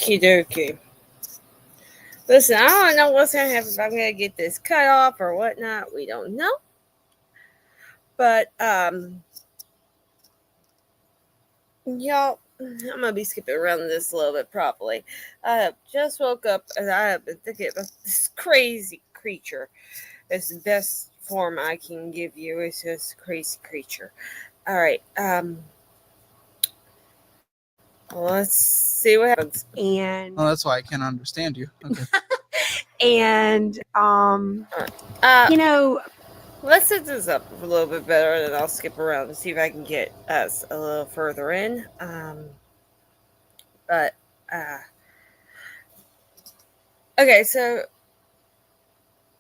Okie dokie. Listen, I don't know what's going to happen if I'm going to get this cut off or whatnot. We don't know. But, y'all, I'm going to be skipping around this a little bit probably. I just woke up and I have been thinking about this crazy creature. It's the best form I can give you. It's just a crazy creature. All right. Let's see what happens. And that's why I can't understand you. Okay. and you know, let's set this up a little bit better, and then I'll skip around and see if I can get us a little further in. Okay, so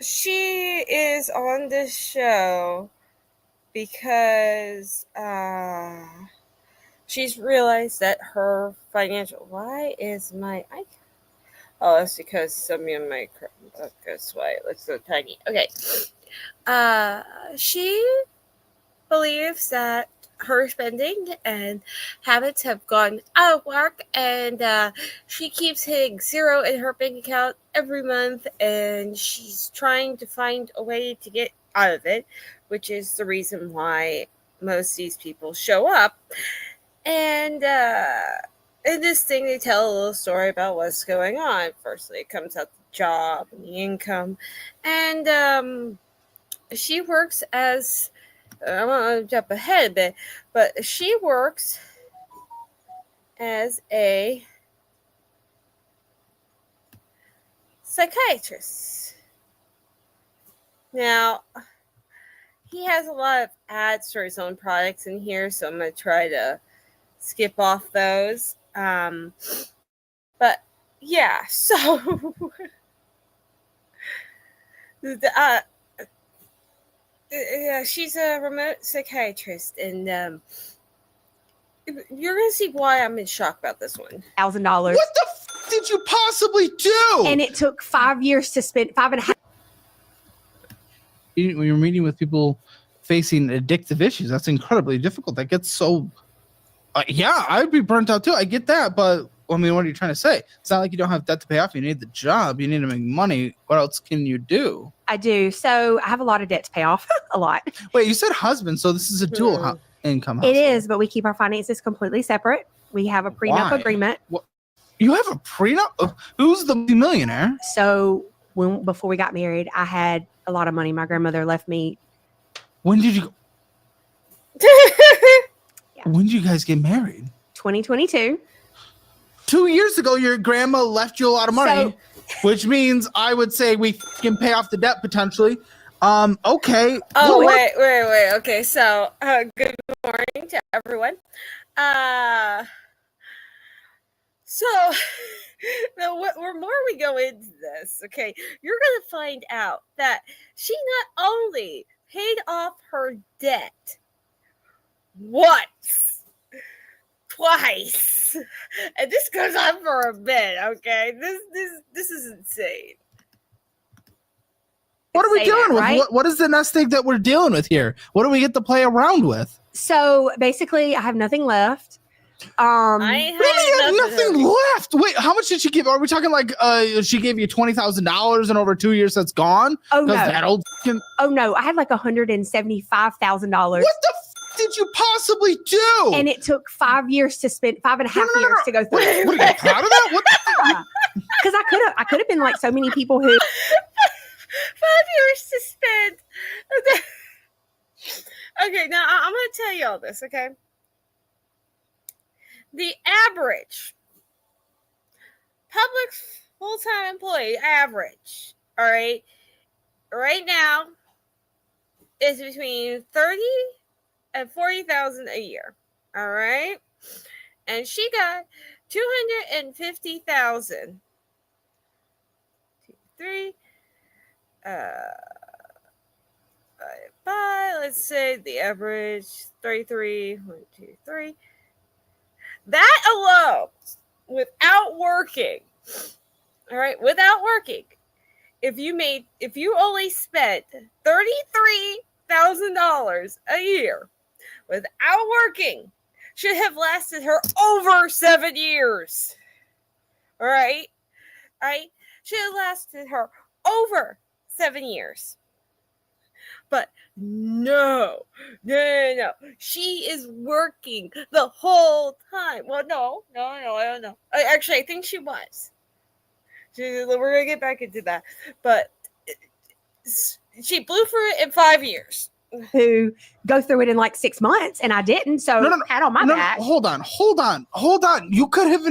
she is on this show because she's realized that her financial. Why is my icon? Oh, that's because some of my. That's why it looks so tiny. Okay. She believes that her spending and habits have gone out of whack, and she keeps hitting zero in her bank account every month, and she's trying to find a way to get out of it, which is the reason why most of these people show up. And in this thing, they tell a little story about what's going on. Firstly, it comes out the job and the income, and she works as. I want to jump ahead a bit, but she works as a psychiatrist. Now, he has a lot of ads for his own products in here, so I'm going to try to skip off those. But yeah, so yeah, she's a remote psychiatrist, and you're gonna see why I'm in shock about this one. $1,000. What the did you possibly do? And it took 5 years to spend 5.5. When you're meeting with people facing addictive issues, that's incredibly difficult. That gets so. Yeah, I'd be burnt out too. I get that, but I mean, what are you trying to say? It's not like you don't have debt to pay off. You need the job. You need to make money. What else can you do? I do. So I have a lot of debt to pay off. A lot. Wait, you said husband, so this is a dual income household. It is, but we keep our finances completely separate. We have a prenup agreement. What? You have a prenup? Who's the millionaire? So before we got married, I had a lot of money. My grandmother left me. When did you? When did you guys get married? 2022. 2 years ago, your grandma left you a lot of money, which means I would say we can pay off the debt potentially. Okay. Oh, wait. Okay, so good morning to everyone. So the more we go into this, okay, you're going to find out that she not only paid off her debt once, twice, and this goes on for a bit. Okay, this is insane. What are we dealing with? Right? What is the nest egg that we're dealing with here? What do we get to play around with? So basically, I have nothing left. I have nothing left. Wait, how much did she give? Are we talking like she gave you $20,000 and over 2 years that's gone? Oh no! That old oh no! I had like $175,000. What the did you possibly do? And it took 5 years to spend 5.5 years to go through. What are you proud of that? What? Because I could have been like so many people who 5 years to spend. Okay, now I'm going to tell you all this. Okay, the average public full-time employee average, all right now is between 30 and 40,000 a year. All right. And she got 250,000. 2, 3. Let's say the average 33. 1, 2, 3. That alone, without working, all right, without working, if you only spent $33,000 a year without working, should have lasted her over 7 years. All right. All right. Should have lasted her over 7 years. But no. She is working the whole time. Well, no, I don't know. Actually, I think she was. We're going to get back into that. But she blew through it in 5 years. To go through it in like 6 months, and I didn't. So pat on my back. Hold on. You could have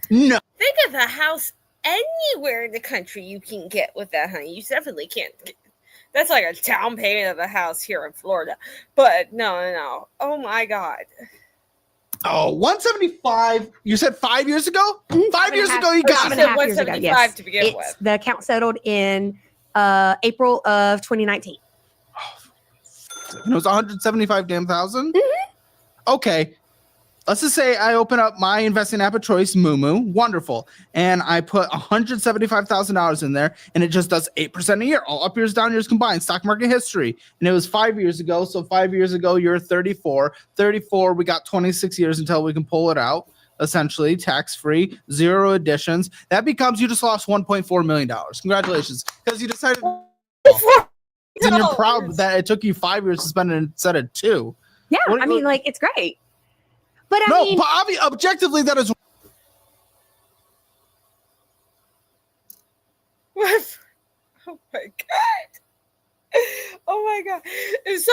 No. Think of a house anywhere in the country you can get with that, honey. You definitely can't. That's like a down payment of a house here in Florida. But no. Oh my God. Oh, 175. You said 5 years ago? 5 years ago, you got it. it. 175 yes. To begin with. The account settled in April of 2019. And it was 175 damn thousand? Mm-hmm. Okay. Let's just say I open up my investing app of choice, Moo. Wonderful. And I put $175,000 in there, and it just does 8% a year. All up years, down years combined. Stock market history. And it was 5 years ago. So 5 years ago, you're 34. 34, we got 26 years until we can pull it out. Essentially, tax-free, 0 additions. That becomes, you just lost $1.4 million. Congratulations. Because you decided... And you're proud that it took you 5 years to spend it instead of 2. Yeah, I mean, like, it's great. But I mean, but objectively, that is. Oh my God. Oh my God. So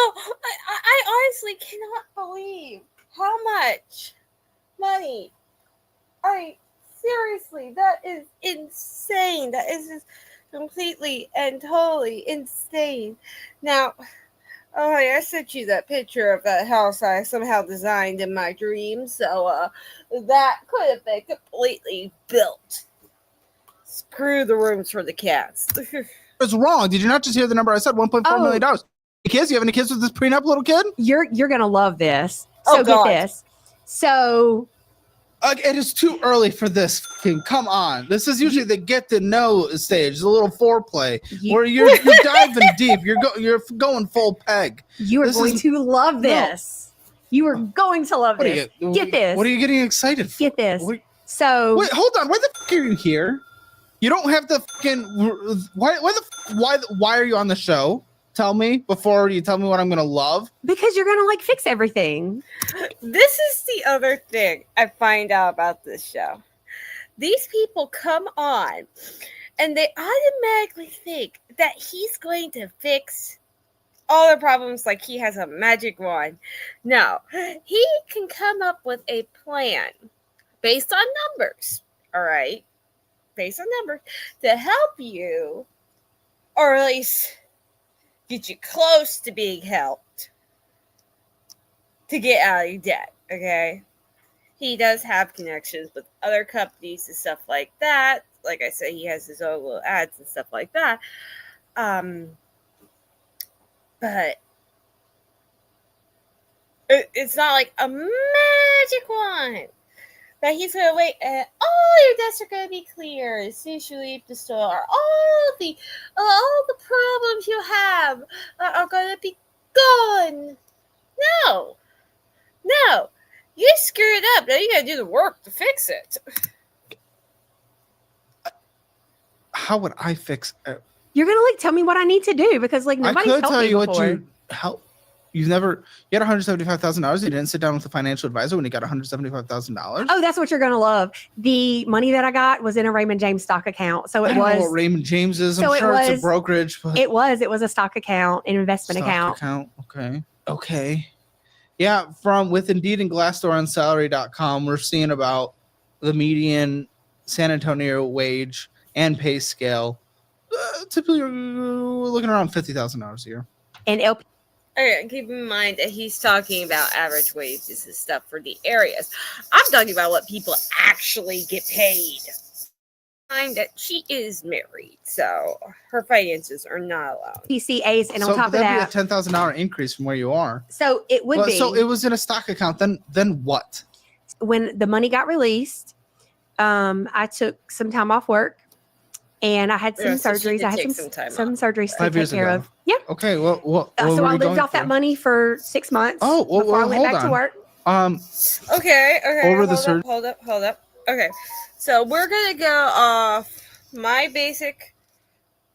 I honestly cannot believe how much money. Seriously, that is insane. That is just completely and totally insane. Now, oh, I sent you that picture of that house I somehow designed in my dreams. So that could have been completely built. Screw the rooms for the cats. It's wrong. Did you not just hear the number I said? $1.4 million. Kids? You have any kids with this prenup, little kid? You're gonna love this. So get this. So it is too early for this. Come on. This is usually the get to know stage, a little foreplay, where you're diving deep. You're going full peg. You are going to love this. No. You are going to love this. Get this. What are you getting excited for? Get this. So wait, hold on. Why the fuck are you here? You don't have the fucking why are you on the show? Tell me before you tell me what I'm gonna love. Because you're gonna like fix everything. This is the other thing I find out about this show. These people come on and they automatically think that he's going to fix all the problems like he has a magic wand. No, he can come up with a plan based on numbers. All right. Based on numbers to help you, or at least get you close to being helped to get out of your debt. Okay, he does have connections with other companies and stuff like that. Like I said, he has his own little ads and stuff like that. But it's not like a magic wand that he's going to wait and all your debts are going to be clear as soon as you leave the store. All the problems you have are going to be gone. No. You screwed up. Now you got to do the work to fix it. How would I fix it? You're going to like tell me what I need to do because like nobody's I could tell you before. what you help. You had $175,000. You didn't sit down with a financial advisor when you got $175,000. Oh, that's what you're gonna love. The money that I got was in a Raymond James stock account, so it was. Know what Raymond James is. I'm sure it's a brokerage. But it was a stock account, an investment account. Okay. Yeah, with Indeed and Glassdoor on salary.com, we're seeing about the median San Antonio wage and pay scale. Typically, we're looking around $50,000 a year. And LP. Okay, keep in mind that he's talking about average wages and stuff for the areas. I'm talking about what people actually get paid. Mind that she is married, so her finances are not allowed. PCAs, and on top of that, be a $10,000 increase from where you are. So it would be. So it was in a stock account. Then what? When the money got released, I took some time off work. And I had some surgeries. I had some surgeries to take care of. Yeah. Okay. Well, so I lived off that money for 6 months. Before I went back to work. Okay. Over the surgery. Hold up. Okay. So we're going to go off my basic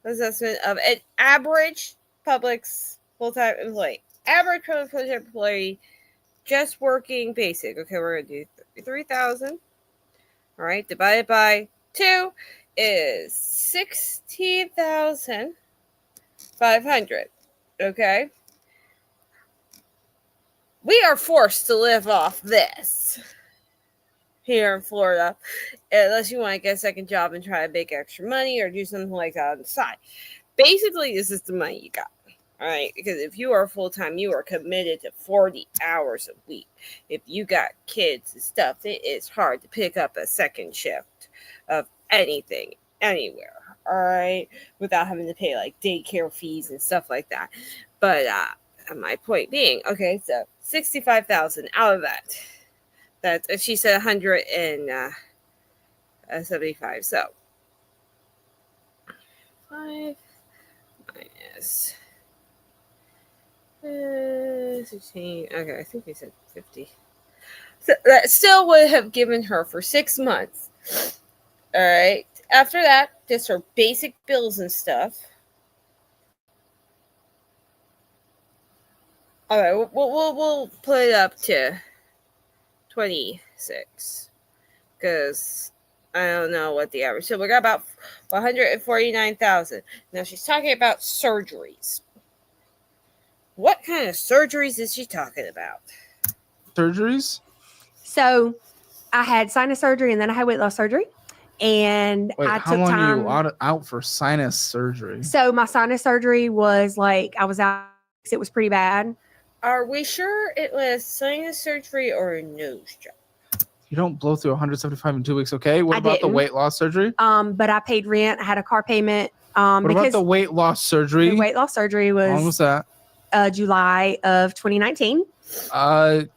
assessment of an average Publix full-time employee. Average Publix full-time employee just working basic. Okay, we're going to do 33,000. All right, divided by 2 is 16,500. Okay. We are forced to live off this here in Florida, unless you want to get a second job and try to make extra money or do something like that on the side. Basically, this is the money you got. All right, because if you are full-time, you are committed to 40 hours a week. If you got kids and stuff, it is hard to pick up a second shift of anything, anywhere, all right, without having to pay like daycare fees and stuff like that. But my point being, okay, so 65,000 out of that. That she said 175. So 5 minus 16. Okay, I think we said 50. So that still would have given her for 6 months. All right. After that, just her basic bills and stuff. All right, we'll put it up to 26 because I don't know what the average. So we got about 149,000. Now she's talking about surgeries. What kind of surgeries is she talking about? Surgeries? So I had sinus surgery and then I had weight loss surgery. And wait, I how took long time. Are you out for sinus surgery? So my sinus surgery was like, I was out. It was pretty bad. Are we sure it was sinus surgery or a nose job? You don't blow through 175 in 2 weeks, okay? What about the weight loss surgery? But I paid rent. I had a car payment. What about the weight loss surgery? The weight loss surgery was. How long was that? July of 2019. Well,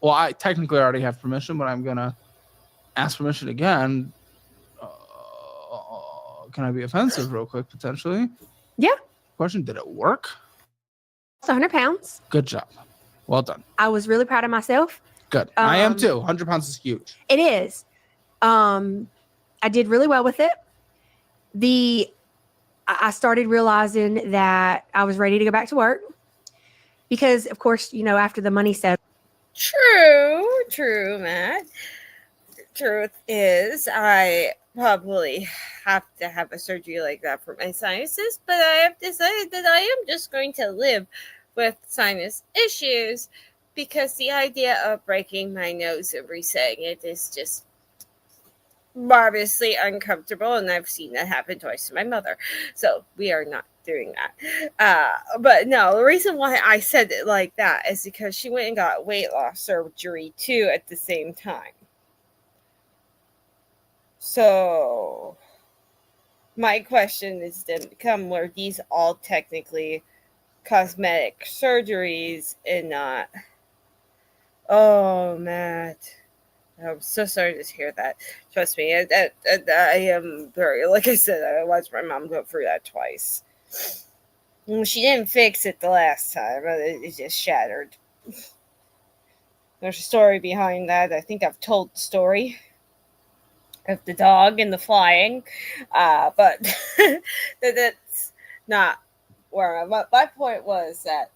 I technically already have permission, but I'm gonna ask permission again. Can I be offensive real quick, potentially? Yeah. Question: did it work? It's 100 pounds. Good job. Well done. I was really proud of myself. Good. I am too. 100 pounds is huge. It is. I did really well with it. I started realizing that I was ready to go back to work because, of course, after the money settled. True, Matt. The truth is, I probably have to have a surgery like that for my sinuses, but I have decided that I am just going to live with sinus issues because the idea of breaking my nose and resetting it is just marvelously uncomfortable, and I've seen that happen twice to my mother. So we are not doing that. But no, the reason why I said it like that is because she went and got weight loss surgery too at the same time. So my question is then become, were these all technically cosmetic surgeries and not? Oh, Matt. I'm so sorry to hear that. Trust me, I am very, like I said, I watched my mom go through that twice. She didn't fix it the last time. It just shattered. There's a story behind that. I think I've told the story of the dog and the flying. But that's not where my point was that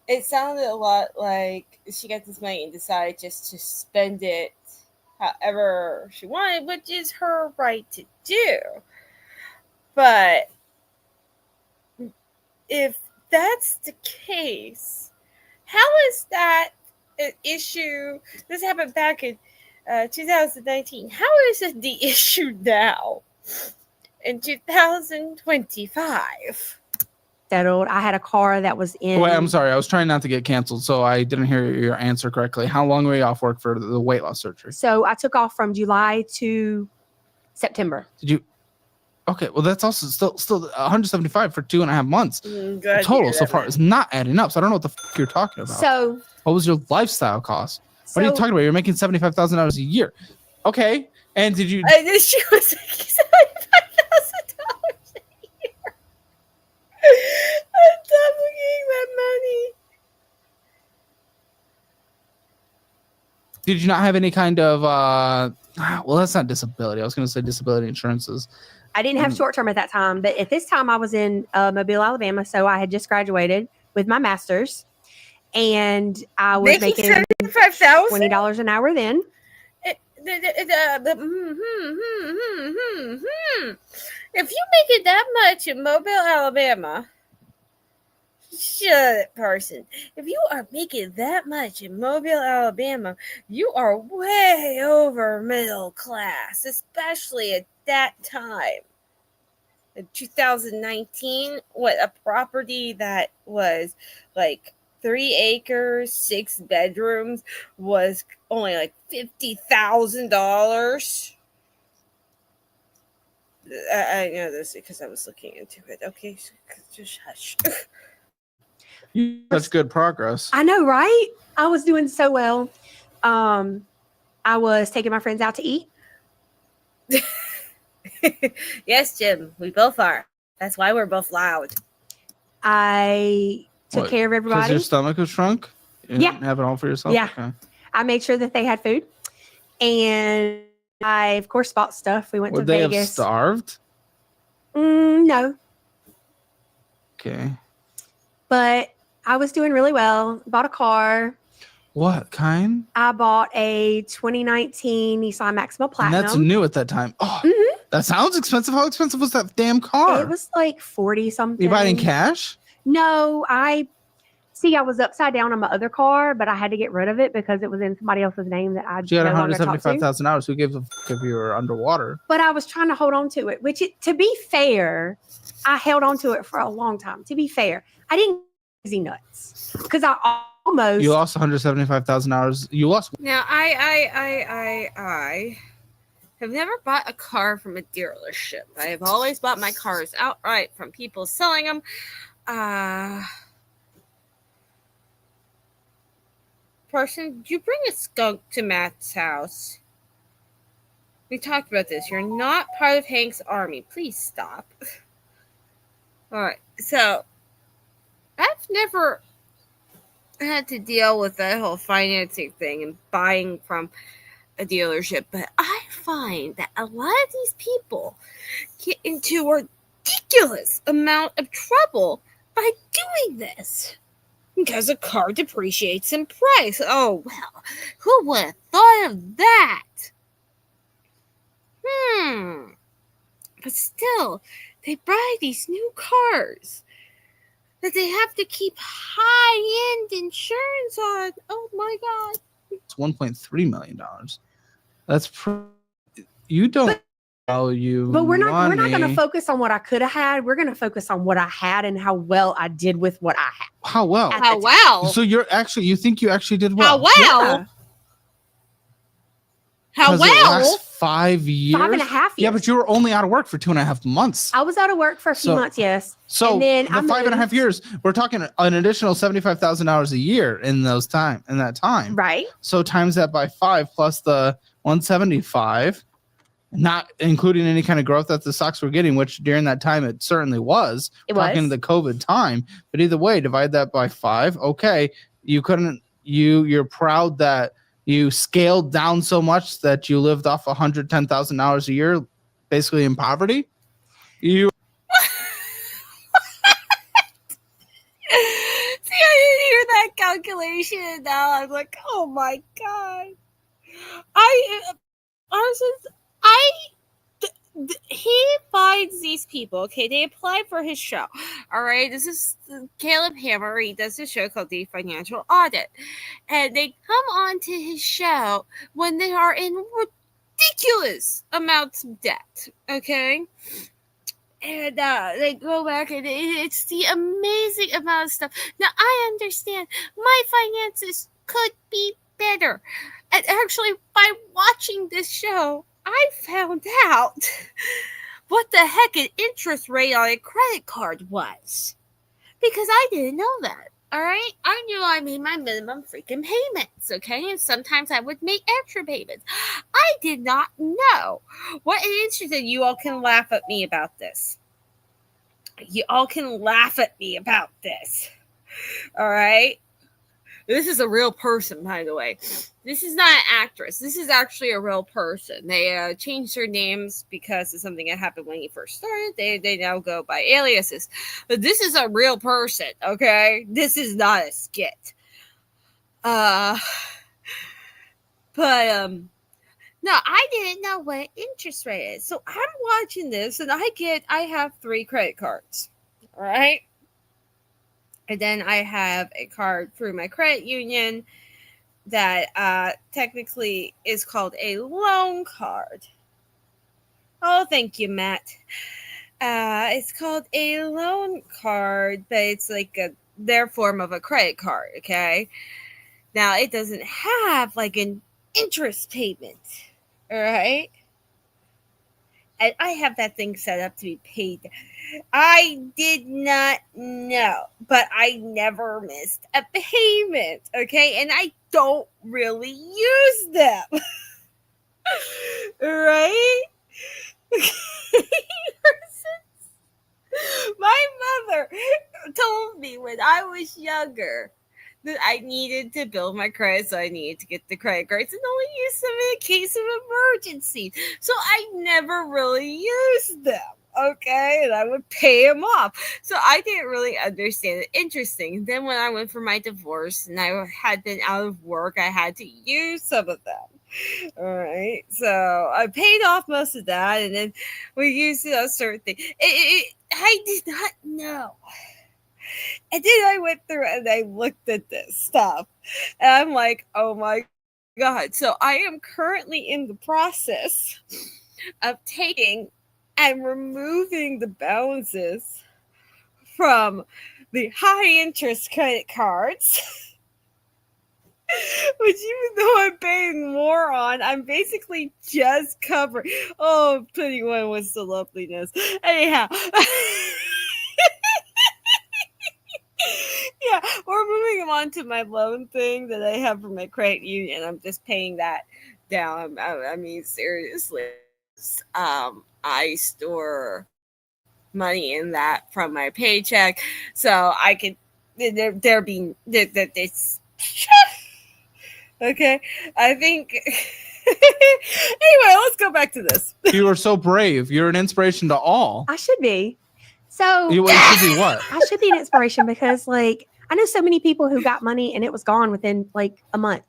it sounded a lot like she got this money and decided just to spend it however she wanted, which is her right to do. But if that's the case, how is that an issue? This happened back in 2019. How is it the issue now in 2025? Settled. I had a car that was in. Wait, I'm sorry. I was trying not to get canceled, so I didn't hear your answer correctly. How long were you off work for the weight loss surgery? So I took off from July to September. Did you? Okay, well that's also still 175 for 2.5 months. The total so far is not adding up. So I don't know what the fuck you're talking about. So what was your lifestyle cost? What are you talking about? You're making $75,000 a year. Okay, and did you? And this she was making $75,000 a year. On top of getting that money. Did you not have any kind of Well, that's not disability. I was going to say disability insurances. I didn't have short term at that time, but at this time I was in Mobile, Alabama. So I had just graduated with my master's, and I was making $20 an hour then. If you make it that much in Mobile, Alabama, shut it, person. If you are making that much in Mobile, Alabama, you are way over middle class, especially at that time. In 2019, a property that was like 3 acres, 6 bedrooms was only like $50,000. I know this because I was looking into it. Okay, just hush. That's good progress. I know, right? I was doing so well. I was taking my friends out to eat. Yes, Jim, we both are. That's why we're both loud. I took care of everybody. Because your stomach was shrunk? You didn't have it all for yourself? Yeah. Okay. I made sure that they had food. And I, of course, bought stuff. We went to Vegas. Would they have starved? No. Okay. But I was doing really well. Bought a car. What kind? I bought a 2019 Nissan Maxima Platinum. And that's new at that time. Oh, that sounds expensive. How expensive was that damn car? It was like 40 something. You bought it in cash? No, I was upside down on my other car, but I had to get rid of it because it was in somebody else's name that I. You had $175,000. Who gave if you were underwater? But I was trying to hold on to it. To be fair, I held on to it for a long time. To be fair, I didn't get crazy nuts because I almost. You lost $175,000. You lost. Now I have never bought a car from a dealership. I have always bought my cars outright from people selling them. Person, did you bring a skunk to Matt's house? We talked about this. You're not part of Hank's army. Please stop. All right. So, I've never had to deal with that whole financing thing and buying from a dealership, but I find that a lot of these people get into a ridiculous amount of trouble by doing this. Because a car depreciates in price. Oh, well, who would have thought of that? But still, they buy these new cars that they have to keep high-end insurance on. Oh, my God. It's $1.3 million. That's you don't value. But we're not going to focus on what I could have had. We're going to focus on what I had and how well I did with what I had. How well? How well? So you think you actually did well? How well? Yeah. How well? It lasts 5 years. 5.5 years. Yeah, but you were only out of work for 2.5 months. I was out of work for a few months, yes. So and then the 5.5 years, we're talking an additional $75,000 a year in that time. Right. So times that by 5 plus the 175, not including any kind of growth that the stocks were getting, which during that time it certainly was. Talking the COVID time, but either way, divide that by 5. Okay, you're proud that you scaled down so much that you lived off $110,000 a year, basically in poverty. See, I didn't hear that calculation, and now I'm like, oh my God. He finds these people. Okay, they apply for his show. All right, this is Caleb Hammer. He does a show called The Financial Audit, and they come on to his show when they are in ridiculous amounts of debt. Okay, and they go back, and it's the amazing amount of stuff. Now I understand my finances could be better, and actually, by watching this show, I found out what the heck an interest rate on a credit card was. Because I didn't know that. All right? I knew I made my minimum freaking payments, okay? And sometimes I would make extra payments. I did not know what an interest rate. You all can laugh at me about this. You all can laugh at me about this. All right? This is a real person, by the way. This is not an actress. This is actually a real person. They changed their names because of something that happened when he first started. They now go by aliases. But this is a real person, okay? This is not a skit. Uh, but no, I didn't know what interest rate is. So I'm watching this and I have 3 credit cards. All right. And then I have a card through my credit union that technically is called a loan card. Oh, thank you, Matt. It's called a loan card, but it's like their form of a credit card, okay? Now, it doesn't have like an interest payment, all right? And I have that thing set up to be paid. I did not know, but I never missed a payment, okay? And I don't really use them, right? My mother told me when I was younger that I needed to build my credit, so I needed to get the credit cards and only use them in case of emergency. So I never really used them. Okay, and I would pay them off. So I didn't really understand it. Interesting. Then when I went for my divorce and I had been out of work, I had to use some of them. All right, so I paid off most of that, and then we used it on certain things. I did not know. And then I went through and I looked at this stuff, and I'm like, oh my God. So I am currently in the process of taking and removing the balances from the high interest credit cards, which even though I'm paying more on, I'm basically just covering. Oh, 21 was the loveliness. Anyhow. Yeah, we're moving on to my loan thing that I have from my credit union. I'm just paying that down. I mean, seriously, I store money in that from my paycheck, so I could there being that it's okay. I think. Anyway, let's go back to this. You are so brave. You're an inspiration to all. I should be. So you should be what? I should be an inspiration because, like, I know so many people who got money and it was gone within like a month.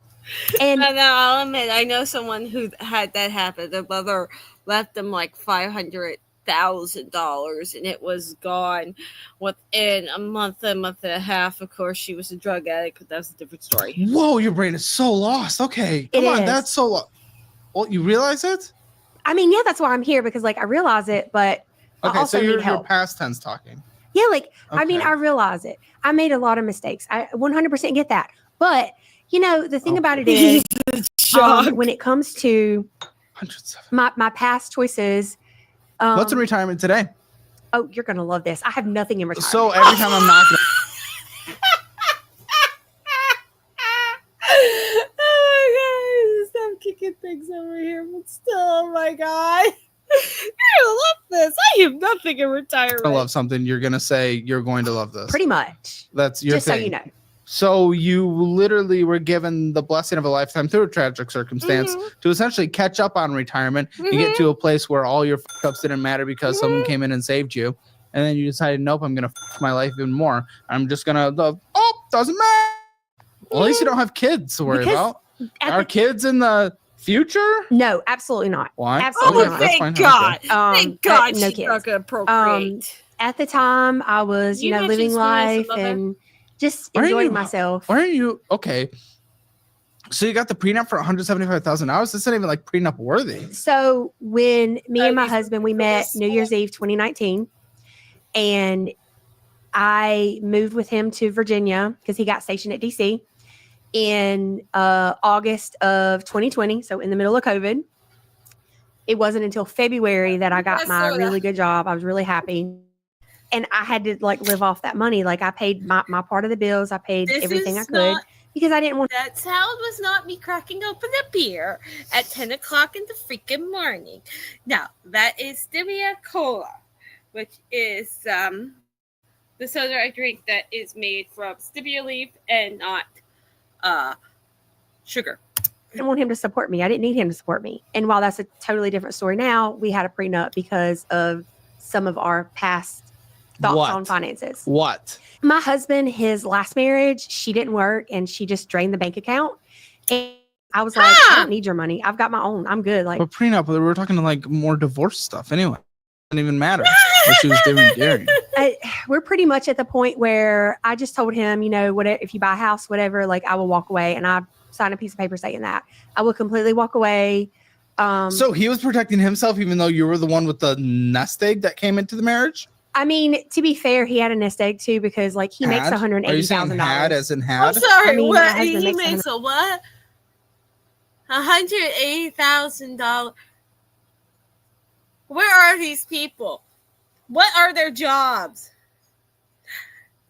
And I know, I'll admit, I know someone who had that happen. Their mother left them like $500,000 and it was gone within a month and a half. Of course, she was a drug addict, but that's a different story. Whoa, your brain is so lost. Okay, come on, that's so lost. Well, you realize it? I mean, yeah, that's why I'm here, because like I realize it, but okay, I also so you're past tense talking. Yeah, like, okay. I mean, I realize it. I made a lot of mistakes. I 100% get that. But, you know, the thing about it is, when it comes to my past choices. What's in retirement today? Oh, you're going to love this. I have nothing in retirement. So every time I'm not going to. Oh my God, stop kicking things over here, but still, oh my God. I love this. I have nothing in retirement. I love something. You're going to say you're going to love this. Pretty much. That's your just thing. So you know. So you literally were given the blessing of a lifetime through a tragic circumstance to essentially catch up on retirement and get to a place where all your fuck-ups didn't matter because someone came in and saved you. And then you decided, nope, I'm going to fuck my life even more. I'm just going to love, doesn't matter. Well, at least you don't have kids to worry about. Are kids in the future? No, absolutely not. Why? Absolutely not. Thank God. Thank God no she's kids. not going to procreate. At the time, I was, living life and just enjoying myself. Why are you okay? So you got the prenup for $175,000. This isn't even like prenup worthy. So when me and my husband, we met New Year's Eve 2019, and I moved with him to Virginia because he got stationed at DC in August of 2020. So in the middle of COVID. It wasn't until February that I got my really good job. I was really happy. And I had to like live off that money. Like I paid my part of the bills. I paid everything I could because I didn't want. That sound was not me cracking open a beer at 10 o'clock in the freaking morning. No, that is Stevia Cola, which is the soda I drink that is made from stevia leaf and not sugar. didn't want him to support me. I didn't need him to support me. And while that's a totally different story now, we had a prenup because of some of our past thoughts on finances. What? My husband, his last marriage, she didn't work and she just drained the bank account. And I was like, I don't need your money. I've got my own. I'm good. Like, But prenup, we were talking to like more divorce stuff anyway. It didn't even matter what she was doing during. We're pretty much at the point where I just told him, you know, whatever, if you buy a house, whatever, like I will walk away. And I signed a piece of paper saying that I will completely walk away. So he was protecting himself, even though you were the one with the nest egg that came into the marriage. I mean, to be fair, he had a nest egg too because like he makes $180,000. Had as in had? I'm sorry. I mean, what? my He husband makes a what? $180,000. Where are these people? What are their jobs?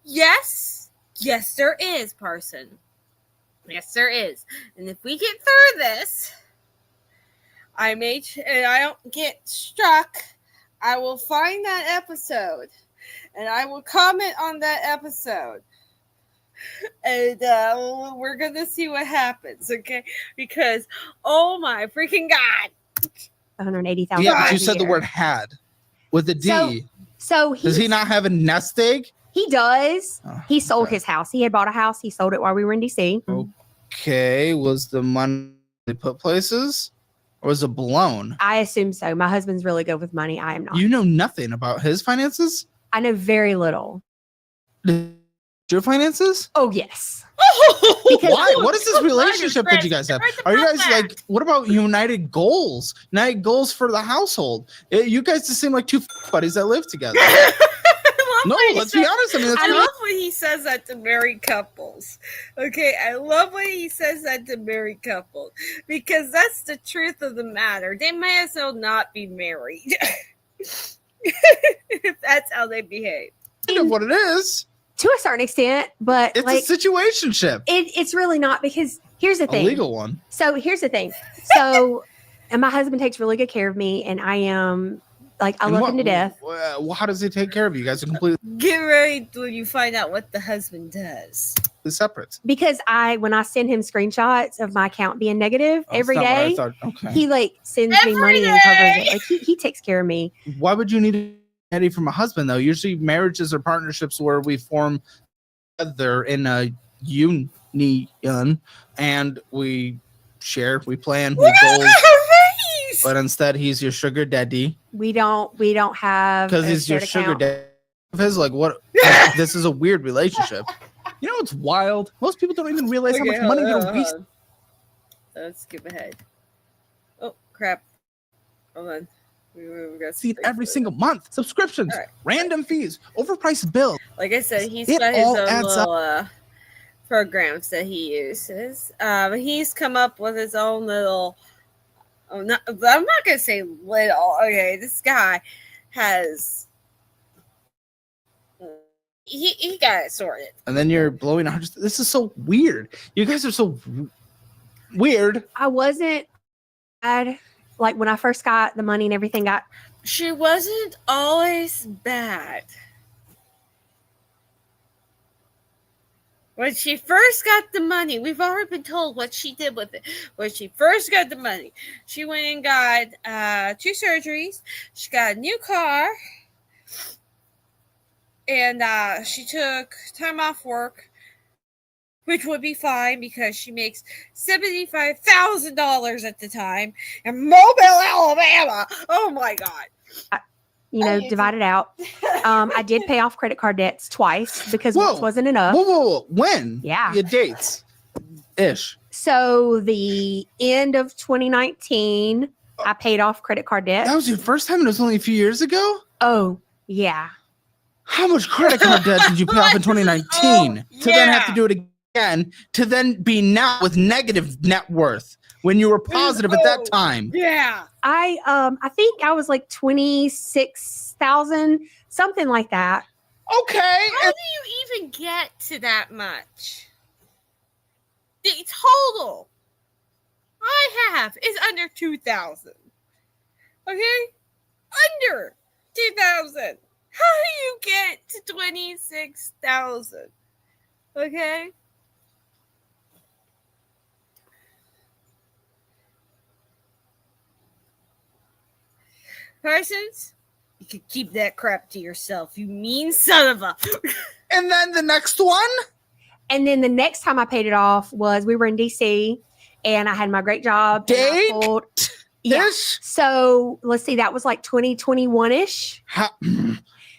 Yes, there is, Parson. Yes, there is. And if we get through this, and I don't get struck, I will find that episode and I will comment on that episode. And we're going to see what happens, okay? Because, oh my freaking God. $180,000. Yeah, but you said the word had with a D. So does he not have a nest egg? He does. Oh, he sold his house. He had bought a house. He sold it while we were in DC. Okay. Was the money they put places or was it blown? I assume so. My husband's really good with money. I am not. You know nothing about his finances? I know very little. Your finances? Oh, yes. Because why? What is this relationship that you guys have? Are you guys like, what about united goals? United goals for the household? You guys just seem like two buddies that live together. No, let's be honest. I mean, I love when he says that to married couples. Okay, I love when he says that to married couples because that's the truth of the matter. They may as well not be married if that's how they behave. Kind of what it is. To a certain extent, but it's like, a situationship. It's really not because here's the thing. A legal one. So here's the thing. So, and my husband takes really good care of me, and I am like I love him to death. Well, how does he take care of you? You guys are completely get ready when you find out what the husband does. Separate. Because when I send him screenshots of my account being negative every day, he like sends me money and covers it. Like he takes care of me. Why would you need Eddie from a husband though? Usually marriages or partnerships where we form together in a union and we share, we plan, we goals. But instead he's your sugar daddy. We don't have because he's your sugar daddy. His like what? This is a weird relationship. You know what's wild? Most people don't even realize how much money they're wasting. Let's skip ahead. Oh crap! Hold on. We see it every single month. Subscriptions, random fees, overpriced bills. Like I said, he's got his own little programs that he uses. He's come up with his own little. I'm not gonna say little. Okay, this guy has. He got it sorted. And then you're blowing out. This is so weird. You guys are so weird. I wasn't bad. Like when I first got the money and everything she wasn't always bad. When she first got the money, we've already been told what she did with it. When she first got the money, she went and got 2 surgeries. She got a new car. And she took time off work, which would be fine because she makes $75,000 at the time in Mobile, Alabama. Oh my God! Divided out. I did pay off credit card debts twice because once wasn't enough. Whoa! When? Yeah. Your dates, ish. So the end of 2019, I paid off credit card debt. That was your first time. It was only a few years ago. Oh yeah. How much credit card debt did you pay off in 2019 to then have to do it again to then be now with negative net worth when you were positive at that time? Yeah. I think I was like 26,000, something like that. Okay. How do you even get to that much? The total I have is under 2,000. Okay? Under 2,000. How do you get to 26,000? Okay? Parsons, you could keep that crap to yourself, you mean son of a. And then the next one? And then the next time I paid it off was we were in DC and I had my great job. Date? Yeah. So let's see, that was like 2021-ish.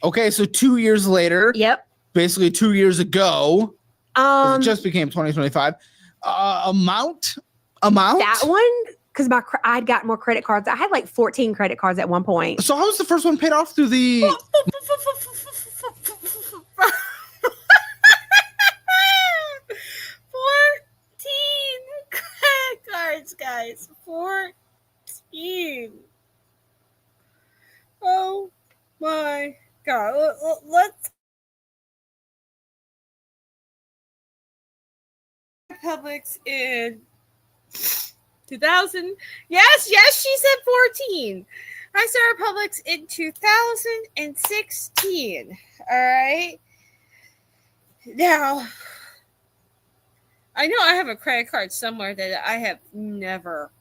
Okay, so 2 years later. Yep. Basically 2 years ago. It just became 2025. Amount? That one? Because I had gotten more credit cards. I had like 14 credit cards at one point. So how was the first one paid off? Through the 14 credit cards, guys. 14. Oh my God. Let's Publix in 2000. Yes, she said 14. I started Publix in 2016. All right. Now, I know I have a credit card somewhere that I have never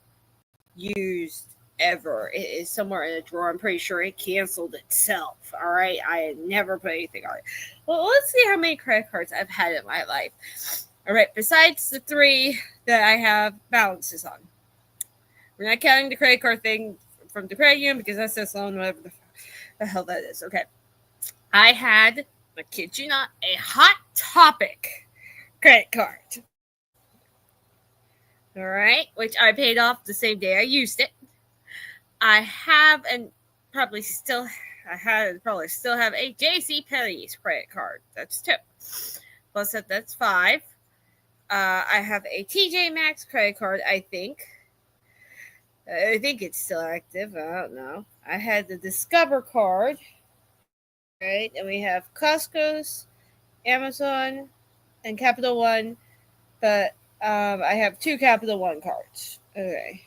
used ever. It is somewhere in a drawer. I'm pretty sure it canceled itself. All right. I had never put anything on it. Well, let's see how many credit cards I've had in my life. All right. Besides the 3 that I have balances on. We're not counting the credit card thing from the credit union because that's just loan, whatever the hell that is. Okay. I had, I kid you not, a Hot Topic credit card. All right. Which I paid off the same day I used it. I have and probably still have a JC Penney's credit card. That's 2. Plus that's 5. I have a TJ Maxx credit card, I think. I think it's still active. I don't know. I had the Discover card. Right. And we have Costco's, Amazon, and Capital One. But I have 2 Capital One cards. Okay.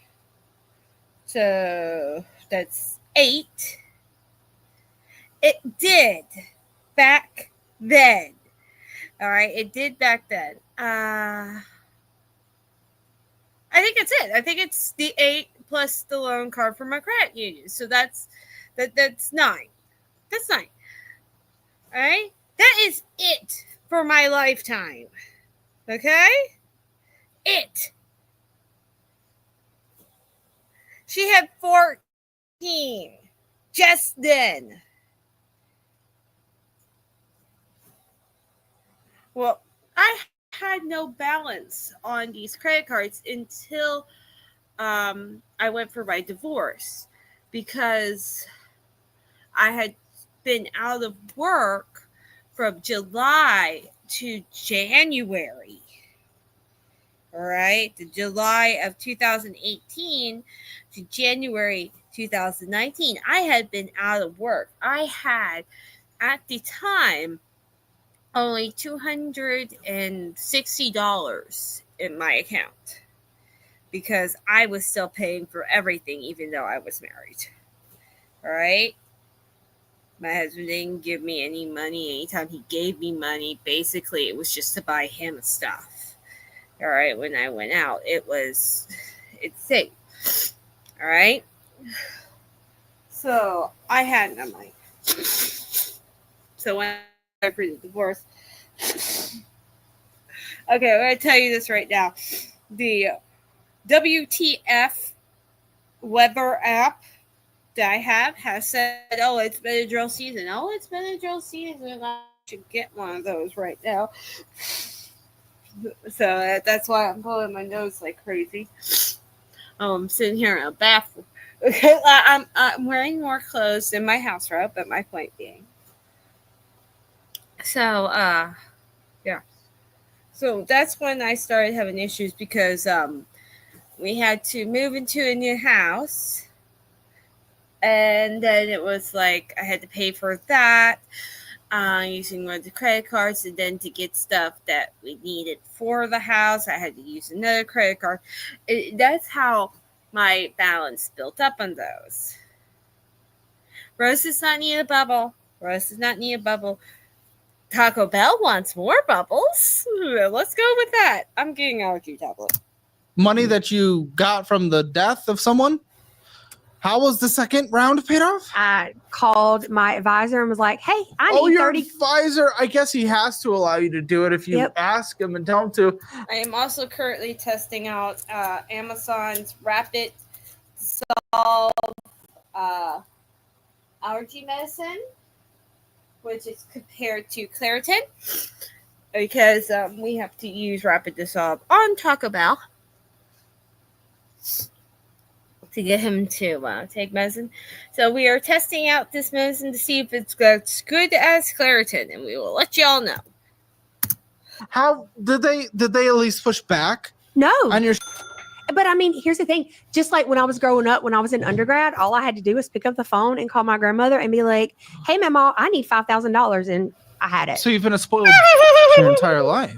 So that's 8. It did back then. All right. It did back then. I think that's it. I think it's the 8 plus the loan card for my credit union. So that's 9. That's 9. All right. That is it for my lifetime. Okay? It. She had 14 just then. Well, I had no balance on these credit cards until I went for my divorce because I had been out of work from July to January. All right, the July of 2018 to January 2019, I had been out of work. I had, at the time, only $260 in my account because I was still paying for everything, even though I was married. All right. My husband didn't give me any money. Anytime he gave me money, basically it was just to buy him stuff. All right. When I went out, it's safe. All right. So I had no money. So when I for the divorce, okay, I'm going to tell you this right now. The WTF weather app that I have has said, oh, it's Benadryl season. Oh, it's Benadryl season. I should get one of those right now. So that's why I'm pulling my nose like crazy. I'm sitting here in a bathroom. Okay, I'm wearing more clothes than my house robe, but my point being. So, yeah. So that's when I started having issues because we had to move into a new house. And then it was like I had to pay for that using one of the credit cards. And then to get stuff that we needed for the house, I had to use another credit card. That's how my balance built up on those. Rose does not need a bubble. Taco Bell wants more bubbles. Let's go with that. I'm getting allergy tablet. Money that you got from the death of someone? How was the second round paid off? I called my advisor and was like, hey, I need your 30. advisor, I guess he has to allow you to do it if you ask him and tell him to. I am also currently testing out Amazon's Rapid Solve allergy medicine, which is compared to Claritin, because we have to use Rapid Dissolve on Taco Bell to get him to take medicine. So we are testing out this medicine to see if it's as good as Claritin, and we will let y'all know. How did they at least push back? No. On your But I mean, here's the thing. Just like when I was growing up, when I was in undergrad, all I had to do was pick up the phone and call my grandmother and be like, hey, Mama, I need $5,000. And I had it. So you've been a spoiled your entire life.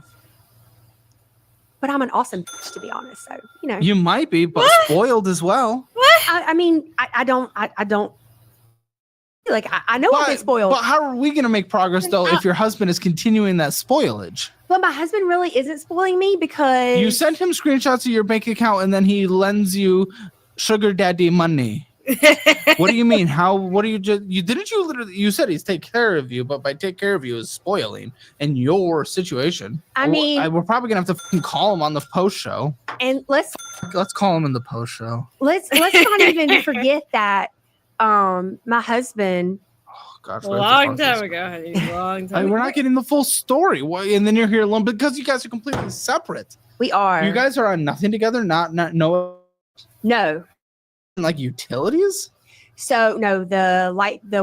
But I'm an awesome bitch, to be honest. So, you know. You might be, but spoiled as well. I mean, I don't like, I know I've been spoiled. But how are we going to make progress, though, if your husband is continuing that spoilage? But my husband really isn't spoiling me because you sent him screenshots of your bank account and then he lends you sugar daddy money. What do you mean? What do you said he's take care of you, but by take care of you is spoiling in your situation. I mean, we're probably gonna have to fucking call him on the post show. And let's call him in the post show. Let's not even forget that my husband gosh, long time ago, honey. Long time. We're not getting the full story. And then you're here alone because you guys are completely separate. We are. You guys are on nothing together. No. Like utilities. So no, the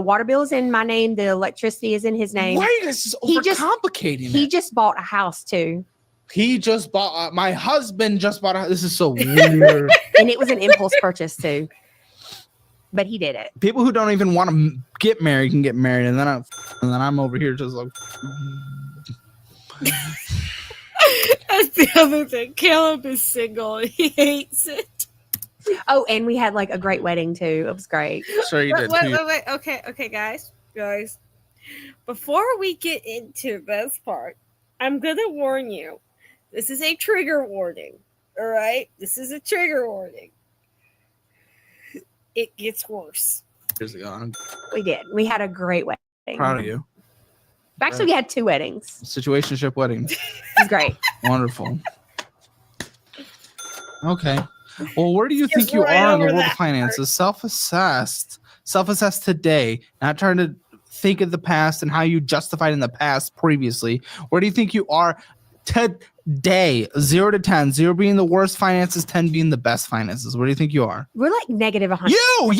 water bill is in my name. The electricity is in his name. Why are you guys just overcomplicating it? He just bought a house too. He just bought. My husband just bought a house. This is so weird. And it was an impulse purchase too. But he did it. People who don't even want to get married can get married, and then I'm over here just like. That's the other thing. Caleb is single. He hates it. Oh, and we had like a great wedding too. It was great. Sure, you did. Wait. Okay, guys. Before we get into this part, I'm gonna warn you. This is a trigger warning. All right, this is a trigger warning. It gets worse. We did. We had a great wedding. Proud of you. Actually, we had 2 weddings. Situationship wedding. It was great. Wonderful. Okay. Well, where do you think you are in the world of finances? Self-assessed today, not trying to think of the past and how you justified in the past previously. Where do you think you are today? 0 to 10. 0 being the worst finances, 10 being the best finances. Where do you think you are? We're like negative 100. You,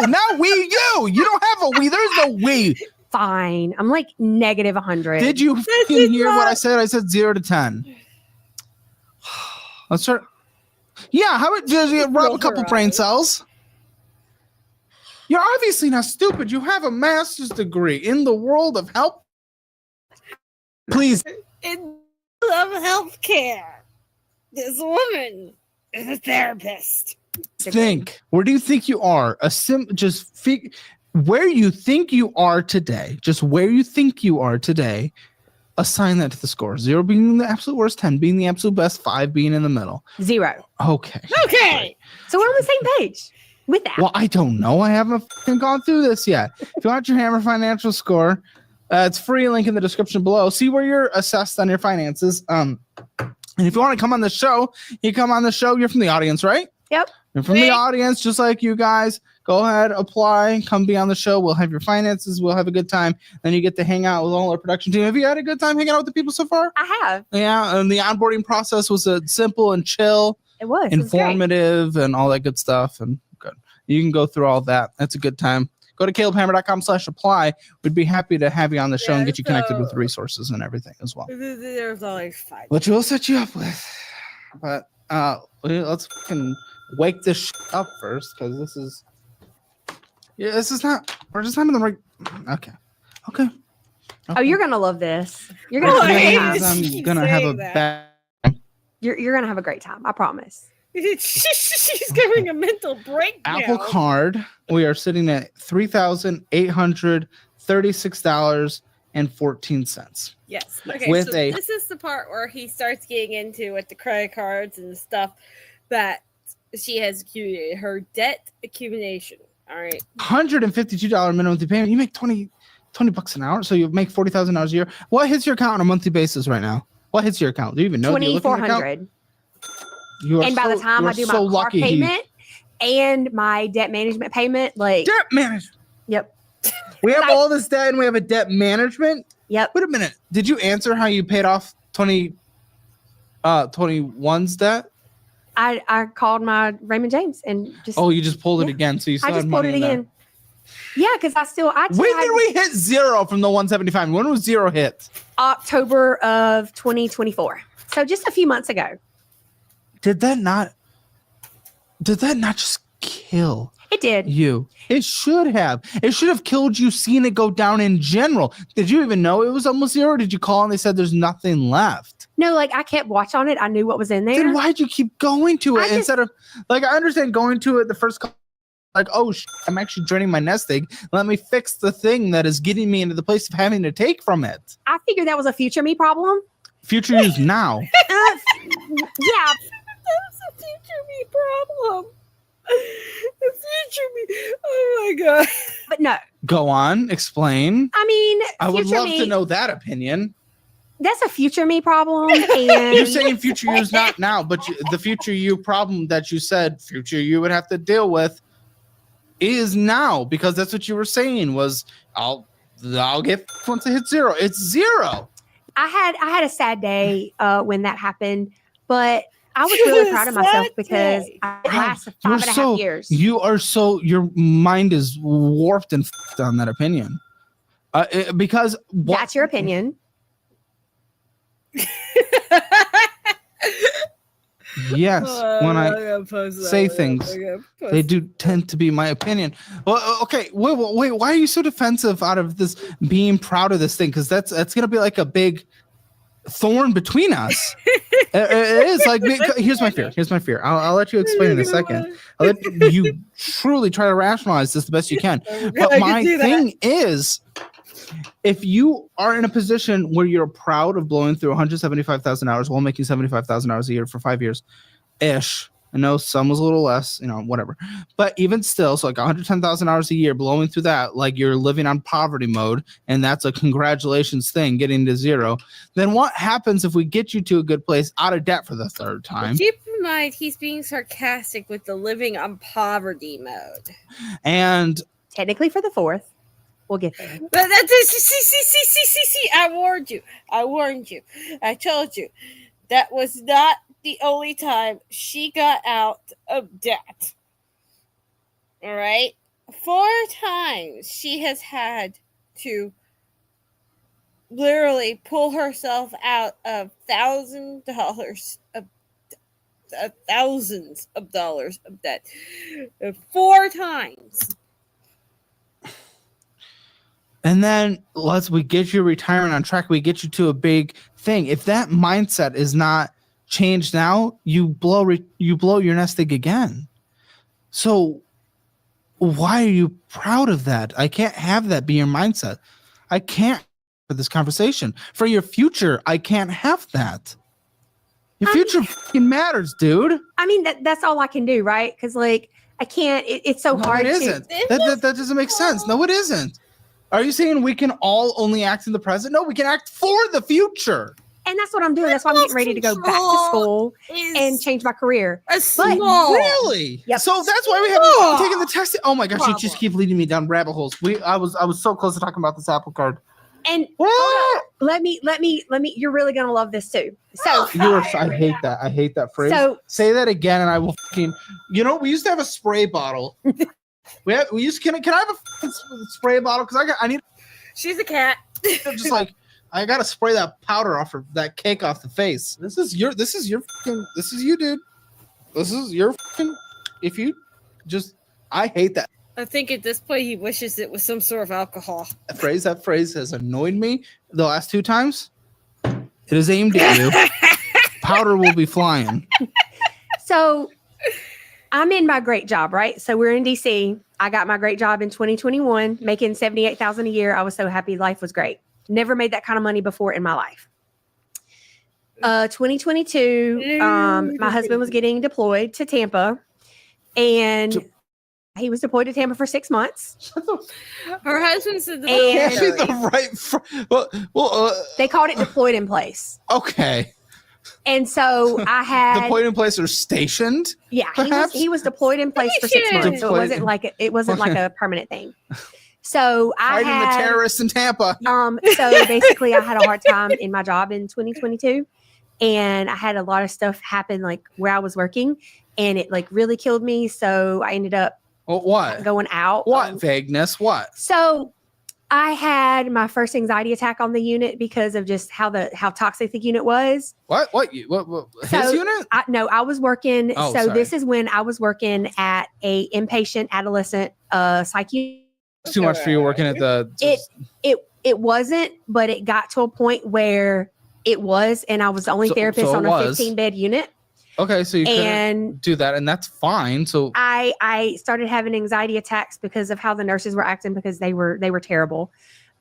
not we, you. You don't have a we. There's no we. Fine. I'm like negative 100. Did you hear what I said? I said 0 to 10. Let's start. Yeah, how about just rub a couple brain cells? You're obviously not stupid. You have a master's degree in the world of health. Please. In healthcare, this woman is a therapist. Think. Where do you think you are? Where you think you are today. Just where you think you are today. Assign that to the score. 0 being the absolute worst, 10 being the absolute best, 5 being in the middle. 0. Okay. So we're on the same page with that. Well, I don't know. I haven't gone through this yet. If you want your Hammer financial score, it's free. Link in the description below. See where you're assessed on your finances. And if you want to come on the show, you come on the show. You're from the audience, right? Yep. You're from the audience, just like you guys. Go ahead, apply, come be on the show. We'll have your finances. We'll have a good time. Then you get to hang out with all our production team. Have you had a good time hanging out with the people so far? I have. Yeah, and the onboarding process was simple and chill. It was. Informative and all that good stuff. And good. You can go through all that. That's a good time. Go to calebhammer.com/apply. We'd be happy to have you on the show and get you connected with resources and everything as well. There's always 5. Which we'll set you up with. But let's fucking wake this up first, because this is... Yeah, this is not... We're just not in the right... Okay. Oh, you're going to love this. You're going to have a great time. I'm going to have a bad... You're going to have a great time. I promise. She's giving a mental breakdown. Apple Card, we are sitting at $3,836.14. Yes. Okay, this is the part where he starts getting into with the credit cards and stuff that she has accumulated. Her debt accumulation. All right. $152 minimum monthly payment. You make 20 bucks an hour, so you make $40,000 a year. What hits your account on a monthly basis right now? What hits your account? Do you even know? $2,400. And by the time I do my car payment and my debt management payment, like debt management. Yep. We have all this debt and we have a debt management. Yep. Wait a minute. Did you answer how you paid off 21's debt? I called my Raymond James and just. Oh, you just pulled it again, so you still had money in there. Yeah, because when did we hit zero from the 175? When was zero hit? October of 2024. So just a few months ago. Did that not just kill? It did. You. It should have. It should have killed you seeing it go down in general. Did you even know it was almost zero? Or did you call and they said there's nothing left? No, like I kept watch on it. I knew what was in there. Then why'd you keep going to it instead of like I understand going to it the first like, oh, I'm actually draining my nest egg. Let me fix the thing that is getting me into the place of having to take from it. I figured that was a future me problem. Future use now. Yeah. That was a future me problem. The future me. Oh my god. But no. Go on. Explain. I mean, I would love to know that opinion. That's a future me problem. And you're saying future you is not now, but the future you problem that you said future you would have to deal with is now, because that's what you were saying was I'll get once it hits zero. It's zero. I had a sad day when that happened, but I was really proud of myself because I lasted 5.5 years. Your mind is warped and on that opinion. Because that's your opinion. Yes, when I say things, they do tend to be my opinion. Well, okay, wait. Why are you so defensive out of this being proud of this thing? Because that's gonna be like a big thorn between us. It is like here's my fear. I'll let you explain in a second. I'll let you truly try to rationalize this the best you can. But my thing is, if you are in a position where you're proud of blowing through 175,000 hours while making 75,000 hours a year for 5 years ish, I know some was a little less, whatever, but even still, so like 110,000 hours a year blowing through that, like you're living on poverty mode, and that's a congratulations thing, getting to zero. Then what happens if we get you to a good place out of debt for the third time? Keep in mind, he's being sarcastic with the living on poverty mode, and technically for the fourth. We'll get there. But see, I warned you. I told you. That was not the only time she got out of debt. All right? 4 times she has had to literally pull herself out of thousands of dollars of debt. 4 times. And then we get your retirement on track. We get you to a big thing. If that mindset is not changed now, you blow your nest egg again. So why are you proud of that? I can't have that be your mindset. I can't for this conversation. For your future, I can't have that. Your future fucking matters, dude. I mean, that's all I can do, right? Because like I can't. It's so hard. It isn't. That doesn't make sense. No, it isn't. Are you saying we can all only act in the present? No, we can act for the future. And that's what I'm doing. That's why I'm getting ready to go back to school and change my career. Really? Yep. So that's why we haven't taken the test. Oh my gosh, you just keep leading me down rabbit holes. I was so close to talking about this Apple Card. And let me. You're really gonna love this too. So I hate that. I hate that phrase. So say that again, and I will fucking. We used to have a spray bottle. Can I have a spray bottle? Because I need. She's a cat. Just like I gotta spray that powder off that cake off the face. This is you, dude. This is your fucking. If you just, I hate that. I think at this point he wishes it was some sort of alcohol. That phrase has annoyed me the last 2 times. It is aimed at you. Powder will be flying. So. I'm in my great job, right? So we're in DC. I got my great job in 2021, making $78,000 a year. I was so happy. Life was great. Never made that kind of money before in my life. 2022, my husband was getting deployed to Tampa, And he was deployed to Tampa for 6 months. Her husband's in the And- Can't be the right. They called it deployed in place. Okay. And so I had Deployed in place or stationed? Yeah, perhaps? he was deployed in place for 6 months. So it wasn't like a permanent thing. So I Fighting had the terrorists in Tampa. So basically I had a hard time in my job in 2022, and I had a lot of stuff happen like where I was working, and it like really killed me. So I ended up Well, what? going out. What vagueness? What? So I had my first anxiety attack on the unit because of just how toxic the unit was. What? What? His So, unit? I was working. Oh, so sorry. this is when I was working at a inpatient adolescent psych unit. It's too much for you working at the. It wasn't, but it got to a point where it was, and I was the only therapist on a 15-bed unit. Okay, so you And couldn't do that, and that's fine. So I started having anxiety attacks because of how the nurses were acting, because they were terrible.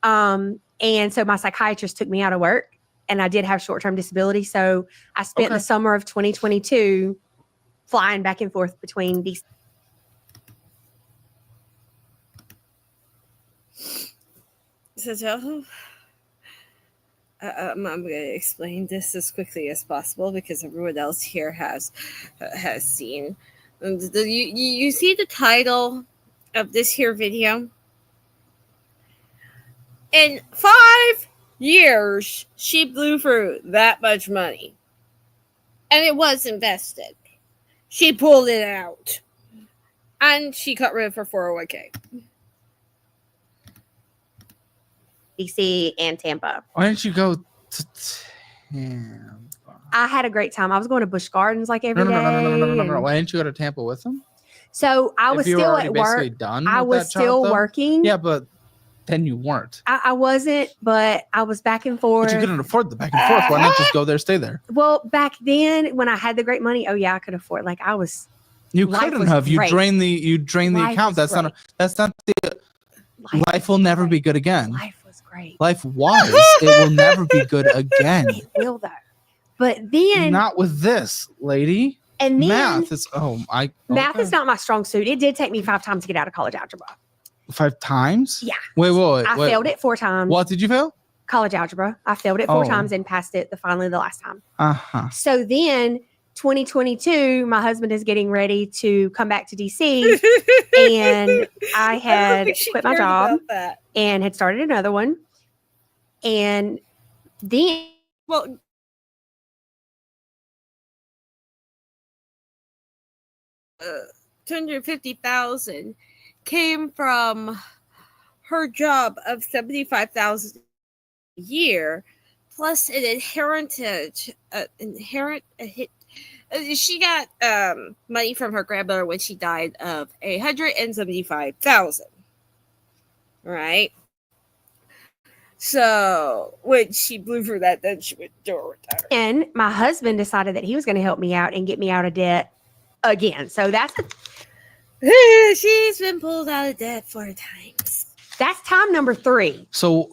And so my psychiatrist took me out of work, and I did have short-term disability. So I spent the summer of 2022 flying back and forth between these. So I'm going to explain this as quickly as possible because everyone else here has seen. You see the title of this here video? In 5 years, she blew through that much money. And it was invested. She pulled it out. And she got rid of her 401k. DC and Tampa. why didn't you go to Tampa? I had a great time. I was going to Busch Gardens like every day. No. Why didn't you go to Tampa with him? So I was still at work. Done I with was that job, still though? working. Yeah, but then you weren't. I wasn't, but I was back and forth. But you couldn't afford the back and forth. Why not just go there, stay there? Well, back then when I had the great money, oh yeah, I could afford. Like I was. You Life couldn't was have. You great. drained the Life account. was That's not the. Life will was never great. be good again. Life was great. Life was. It will never be good again. It will though. But then Not with this, lady. and then Math is math is not my strong suit. It did take me 5 times to get out of college algebra. 5 times. Yeah. Wait. I failed it 4 times. What did you fail? College algebra. I failed it 4 Oh. times and passed it finally the last time. Uh-huh. So then 2022, my husband is getting ready to come back to DC, and I had quit my job and had started another one. And then Well, $250,000 came from her job of $75,000 a year, plus an she got money from her grandmother when she died of $175,000. Right. So when she blew through that, then she went to retire. and my husband decided that he was going to help me out and get me out of debt again. So that's She's been pulled out of debt 4 times. time number 3. So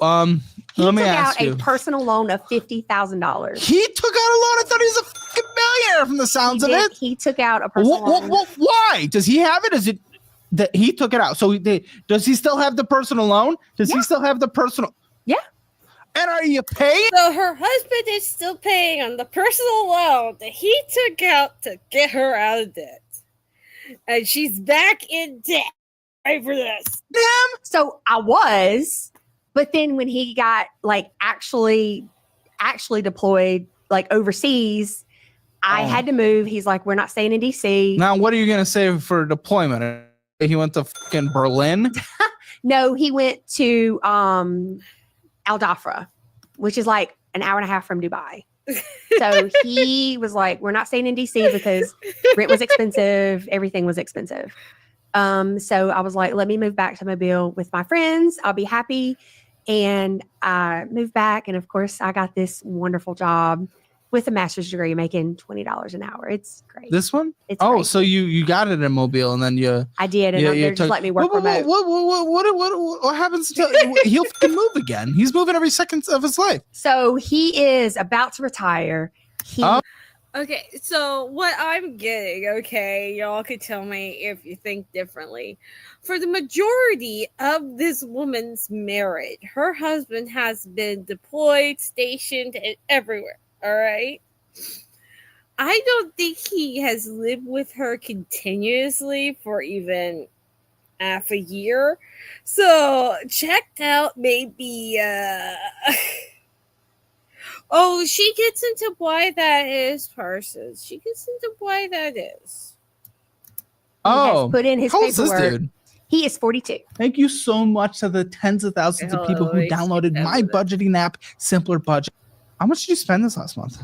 He let me took ask out you. a personal loan of $50,000. He took out a loan. I thought he was a fucking millionaire from the sounds of it. He took out a personal loan. Why? Does he have it? Is it that he took it out? So does he still have the personal loan? Does he still have the personal? Yeah. And are you paying? So her husband is still paying on the personal loan that he took out to get her out of debt. And she's back in debt right for this. Damn. So I was, but then when he got like actually deployed like overseas, I had to move. He's like, we're not staying in DC. Now, what are you gonna say for deployment? He went to fucking Berlin. No, he went to Al Dhafra, which is like an hour and a half from Dubai. So he was like, we're not staying in DC because rent was expensive. Everything was expensive. So I was like, let me move back to Mobile with my friends. I'll be happy. And I moved back. And of course, I got this wonderful job with a master's degree making $20 an hour. It's great. This one? It's Oh, great. so you got it in Mobile, and then you. I did. And they're just letting me work remote. What happens to he'll fucking move again? He's moving every second of his life. So he is about to retire. He Oh. Okay, so what I'm getting, okay, y'all could tell me if you think differently. For the majority of this woman's marriage, her husband has been deployed, stationed, and everywhere. All right. I don't think he has lived with her continuously for even half a year. So checked out maybe oh, she gets into why that is, Parsons. She gets into why that is. He has put in his how old's this paperwork. dude? He is 42. Thank you so much to the tens of thousands of people who downloaded my budgeting app, Simpler Budget. How much did you spend this last month?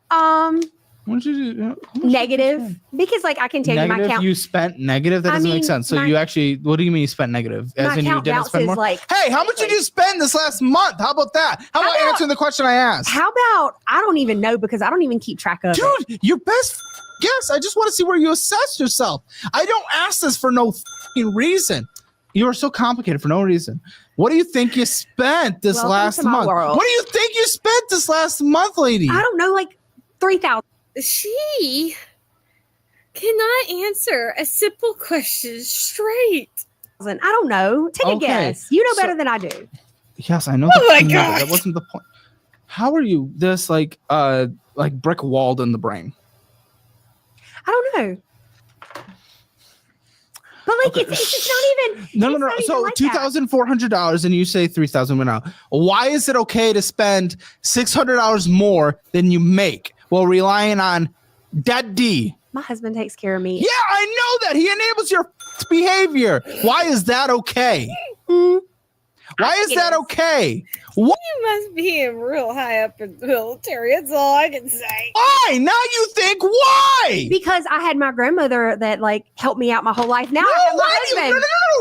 What did you do? Negative, because like I can tell negative, you my account. You spent negative? That doesn't make sense. So you actually, what do you mean you spent negative? As in you didn't spend more? Like, hey, how much did you spend this last month? How about that? How about answering the question I asked? How about, I don't even know because I don't even keep track of it. Dude, your best guess. I just want to see where you assess yourself. I don't ask this for no reason. You are so complicated for no reason. What do you think you spent this last month? What do you think you spent this last month, lady? I don't know, like 3,000. She cannot answer a simple question straight. I don't know. Take a guess. You know better than I do. Yes, I know. Oh my God. That wasn't the point. How are you this like brick walled in the brain? I don't know. But like it's not even. No. So like $2,400 and you say 3,000 went out. Why is it okay to spend $600 more than you make while relying on Daddy? My husband takes care of me. Yeah, I know that. He enables your behavior. Why is that okay? Why is that okay? What? You must be real high up in the military. That's all I can say. Why? Now you think why? Because I had my grandmother that like helped me out my whole life. Now I have my husband. No.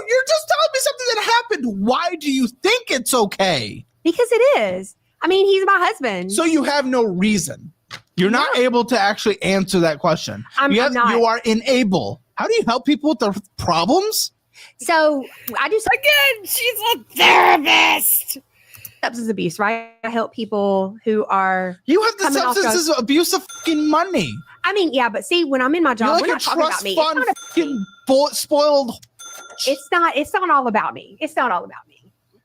You're just telling me something that happened. Why do you think it's okay? Because it is. I mean, he's my husband. So you have no reason. You're not able to actually answer that question. I'm not. You are unable. How do you help people with their problems? So I do. Again, she's a therapist. Substance abuse, right? I help people who are. You have the substance abuse of fucking money. I mean, yeah, but see, when I'm in my job, we're not talking about me. Fund fucking spoiled. It's not all about me. It's not all about me.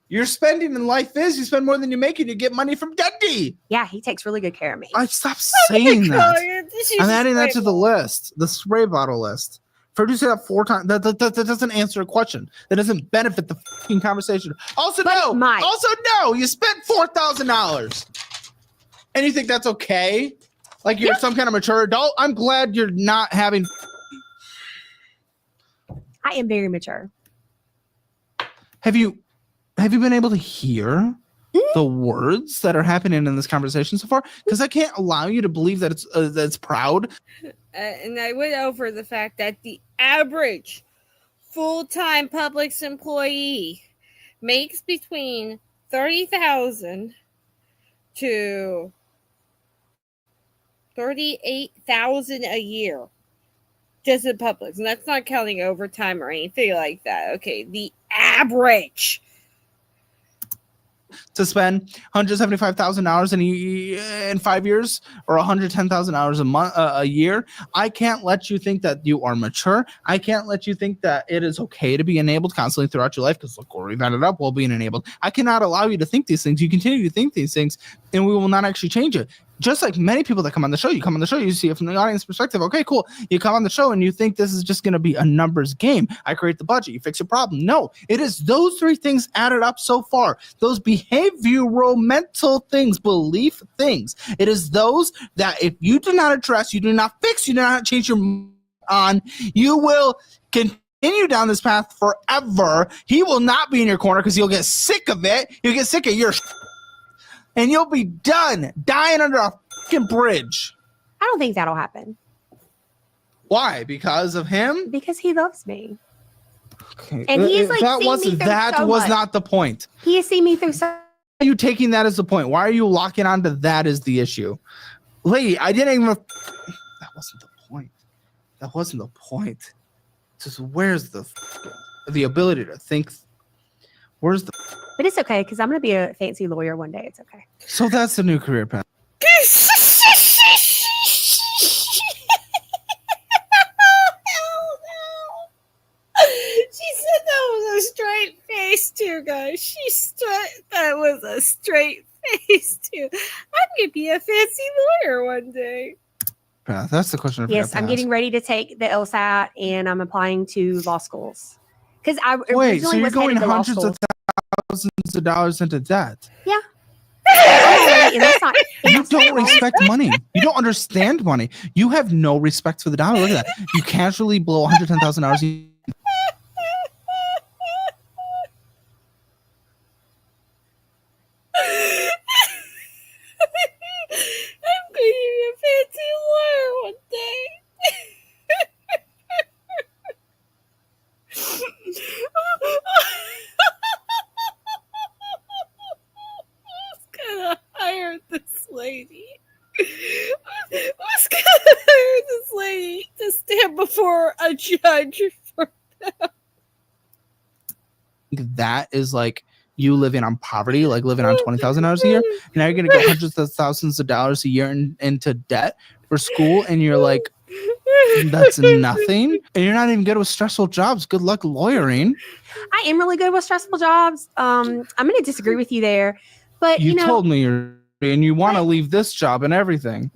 You're spending in life is you spend more than you make and you get money from Daddy. Yeah, he takes really good care of me. I stop saying that. I'm adding that to the list, the spray bottle list. For you to say that 4 times, that doesn't answer a question. That doesn't benefit the fucking conversation. Also, no, you spent $4,000. And you think that's okay? Like you're some kind of mature adult? I'm glad you're not having. I am very mature. Have you been able to hear the words that are happening in this conversation so far? Because I can't allow you to believe that it's proud. And I went over the fact that the average full-time public employee makes between $30,000 to $38,000 a year, just in Publix, and that's not counting overtime or anything like that. Okay, the average. To spend $175,000 in 5 years or $110,000 a year. I can't let you think that you are mature. I can't let you think that it is okay to be enabled constantly throughout your life because look where we've ended up while being enabled. I cannot allow you to think these things. You continue to think these things and we will not actually change it. Just like many people that come on the show, you see it from the audience perspective. Okay, cool. You come on the show and you think this is just going to be a numbers game. I create the budget. You fix your problem. No, it is those 3 things added up so far. Those behavioral mental things, belief things. It is those that if you do not address, you do not fix, you do not change your on, you will continue down this path forever. He will not be in your corner because you'll get sick of it. You'll get sick of your and you'll be done dying under a fucking bridge. I don't think that'll happen. Why? Because of him? Because he loves me. Okay. And he's like that was not the point. He has seen me through so. Why are you taking that as the point? Why are you locking onto that as the issue? Lady, I didn't even. That wasn't the point. That wasn't the point. Just where's the ability to think? Where's the? But it's okay because I'm going to be a fancy lawyer one day. It's okay. So that's the new career path. too, guys. That was a straight face too. I'm gonna be a fancy lawyer one day. That's the question. Yes, I'm getting ready to take the LSAT and I'm applying to law schools. Because I Wait, so originally you're was going headed to law hundreds school. of thousands of dollars into debt. Yeah. And that's not, You don't respect money. You don't understand money. You have no respect for the dollar. Look at that. You casually blow $110,000. I'm going to be a fancy lawyer one day. Who's gonna hire this lady? Who's gonna hire this lady to stand before a judge for That is like you living on poverty, like living on $20,000 a year. Now you're going to go hundreds of thousands of dollars a year into debt for school. And you're like, that's nothing. And you're not even good with stressful jobs. Good luck lawyering. I am really good with stressful jobs. I'm going to disagree with you there. But, You told me and you want to leave this job and everything.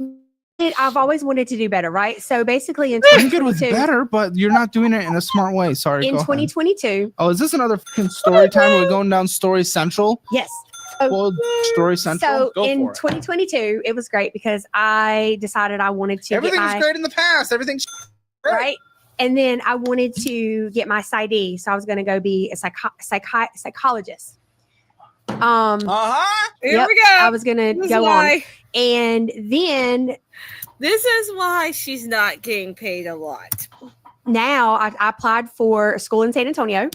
I've always wanted to do better, right? So basically in I'm good with 2022, better, but you're not doing it in a smart way. Sorry, in go ahead. 2022, Oh, is this another fucking story time? We're going down Story Central? yes. Well, Story Central? So Go in for it. 2022, it was great because I decided I wanted to Everything get was great in the past. Everything's great. right. And then I wanted to get my PsyD. So I was going to go be a psychologist. Here Yep, we go. I was going to go on. And then This is why she's not getting paid a lot. now I applied for a school in San Antonio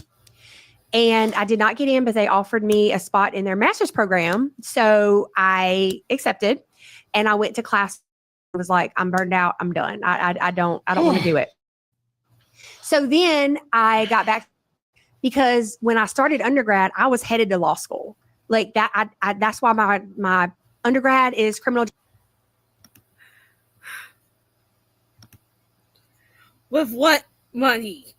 and I did not get in, but they offered me a spot in their master's program. So I accepted and I went to class. I was like, I'm burned out. I'm done. I don't want to do it. So then I got back because when I started undergrad, I was headed to law school like that. That's why my undergrad is criminal. With what money?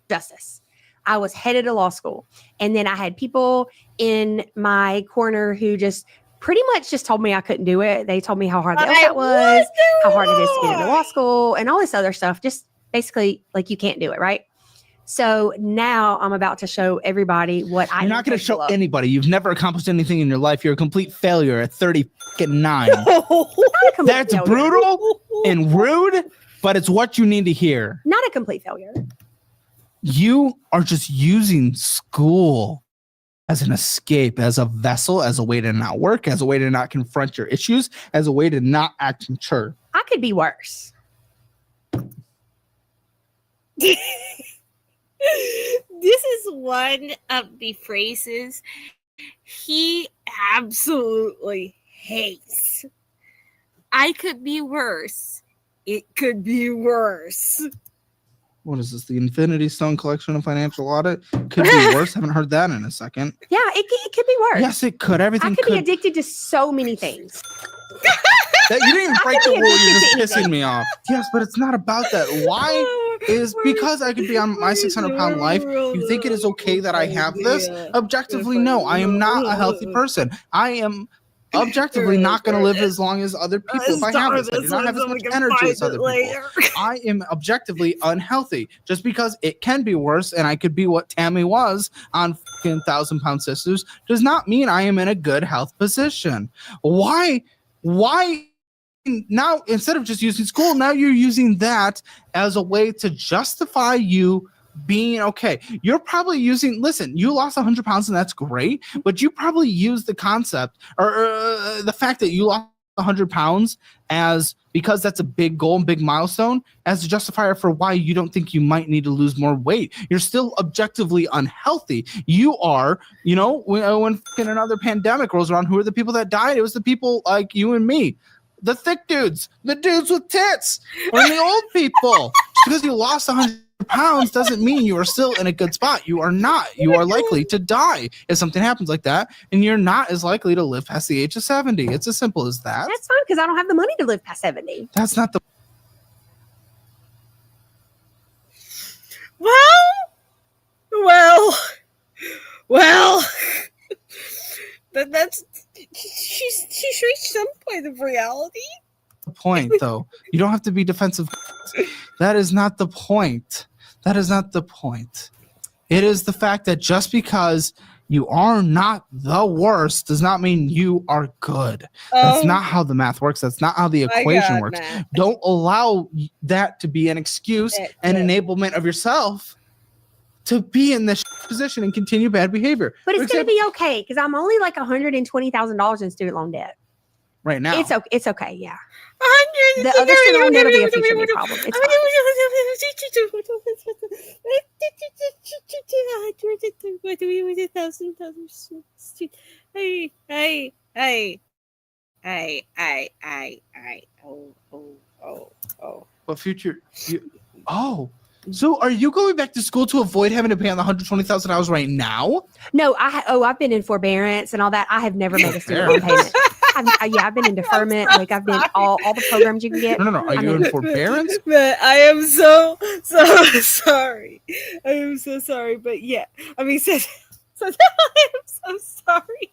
Justice. I was headed to law school. And then I had people in my corner who just pretty much just told me I couldn't do it. They told me how hard the LSAT was, how hard it is to get into law school, and all this other stuff. Just basically like you can't do it, right? So now I'm about to show everybody what I. You're not going to show anybody. You've never accomplished anything in your life. You're a complete failure at 39. That's brutal and rude, but it's what you need to hear. Not a complete failure. You are just using school as an escape, as a vessel, as a way to not work, as a way to not confront your issues, as a way to not act mature. I could be worse. This is one of the phrases he absolutely hates. I could be worse. It could be worse. What is this? The Infinity Stone Collection of Financial Audit? Could be worse. Haven't heard that in a second. Yeah, it could be worse. Yes, it could. Everything I could be addicted to so many things. That you didn't break the be rule. You're addicted just to pissing me off. Yes, but it's not about that. Why? Is because I could be on my 600-pound life. You think it is okay that I have this? Objectively, no. I am not a healthy person. I am objectively not going to live as long as other people if I have this. I do not have as much energy as other people. I am objectively unhealthy. Just because it can be worse and I could be what Tammy was on 1,000-pound sisters does not mean I am in a good health position. Why now, instead of just using school, now you're using that as a way to justify you being okay. You're probably using, listen, you lost 100 pounds and that's great, but you probably use the concept or the fact that you lost 100 pounds as, because that's a big goal and big milestone, as a justifier for why you don't think you might need to lose more weight. You're still objectively unhealthy. You are, when another pandemic rolls around, who are the people that died? It was the people like you and me. The thick dudes, the dudes with tits, or the old people. Just because you lost 100 pounds doesn't mean you are still in a good spot. You are not. You are likely to die if something happens like that, and you're not as likely to live past the age of 70. It's as simple as that. That's fine because I don't have the money to live past 70. Well, kind of reality. The point, though. You don't have to be defensive. That is not the point. That is not the point. It is the fact that just because you are not the worst does not mean you are good. That's not how the math works. That's not how the equation works. Matt. Don't allow that to be an excuse and enablement of yourself to be in this position and continue bad behavior. But it's going to be okay because I'm only like $120,000 in student loan debt. Right now. It's okay. It's okay. Yeah. The other student loan debt will be a future me problem. It's fine. Oh. But future, so are you going back to school to avoid having to pay on the $120,000 right now? No, I've been in forbearance and all that. I have never made a student loan payment. I've been in deferment. Like I've been all the programs you can get. No. Are you in forbearance? But I am so sorry. I am so sorry. But yeah, I mean, so I am so sorry.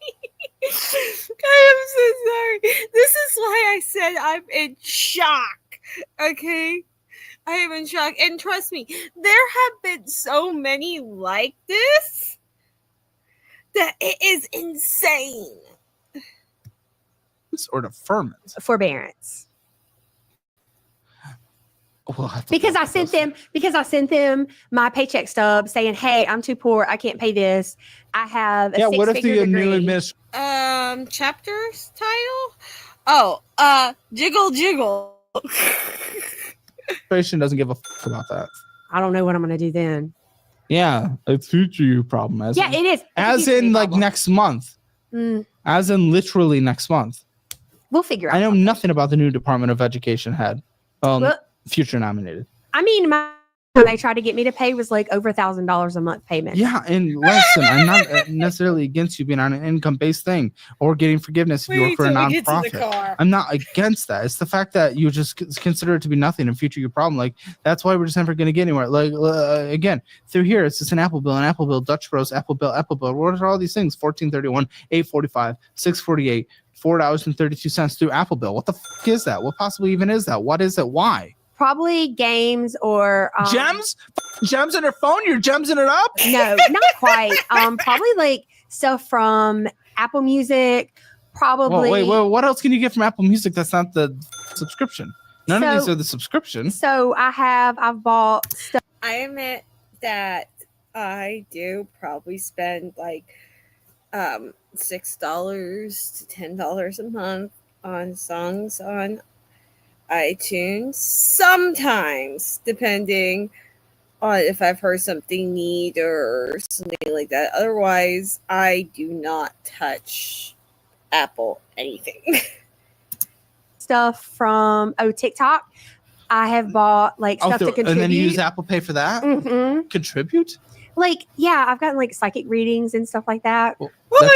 I am so sorry. This is why I said I'm in shock. Okay. I am in shock. And trust me, there have been so many like this that it is insane. Or deferment? Forbearance. Well, because I sent them my paycheck stub saying, "Hey, I'm too poor. I can't pay this. I have a what if the new administration?" Chapters title? Jiggle. Administration doesn't give a fuck about that. I don't know what I'm going to do then. Yeah, it's future you problem. It is. As in like next month. As in literally next month. We'll figure out. I know nothing about the new Department of Education head. Future nominated. I mean, when they tried to get me to pay was like over $1,000 a month payment. Yeah, and listen, I'm not necessarily against you being on an income-based thing or getting forgiveness if you work for a nonprofit. I'm not against that. It's the fact that you just consider it to be nothing and future your problem. Like that's why we're just never going to get anywhere. Like again, through here, it's just an Apple bill, Dutch Bros, Apple bill. What are all these things? 1431, 845, 648, $4.32 through Apple bill. What the fuck is that? What possibly even is that? What is it? Why? Probably games or gems in her phone. You're gemsing it up? No, not quite. Probably like stuff from Apple Music. Probably. Wait. What else can you get from Apple Music that's not the subscription? None of these are the subscription. So I've bought stuff. I admit that I do probably spend like $6 to $10 a month on songs on iTunes, sometimes depending on if I've heard something neat or something like that. Otherwise, I do not touch Apple anything. Stuff from TikTok. I have bought like stuff to contribute. And then you use Apple Pay for that? Mm-hmm. Contribute? Like, yeah, I've gotten like psychic readings and stuff like that.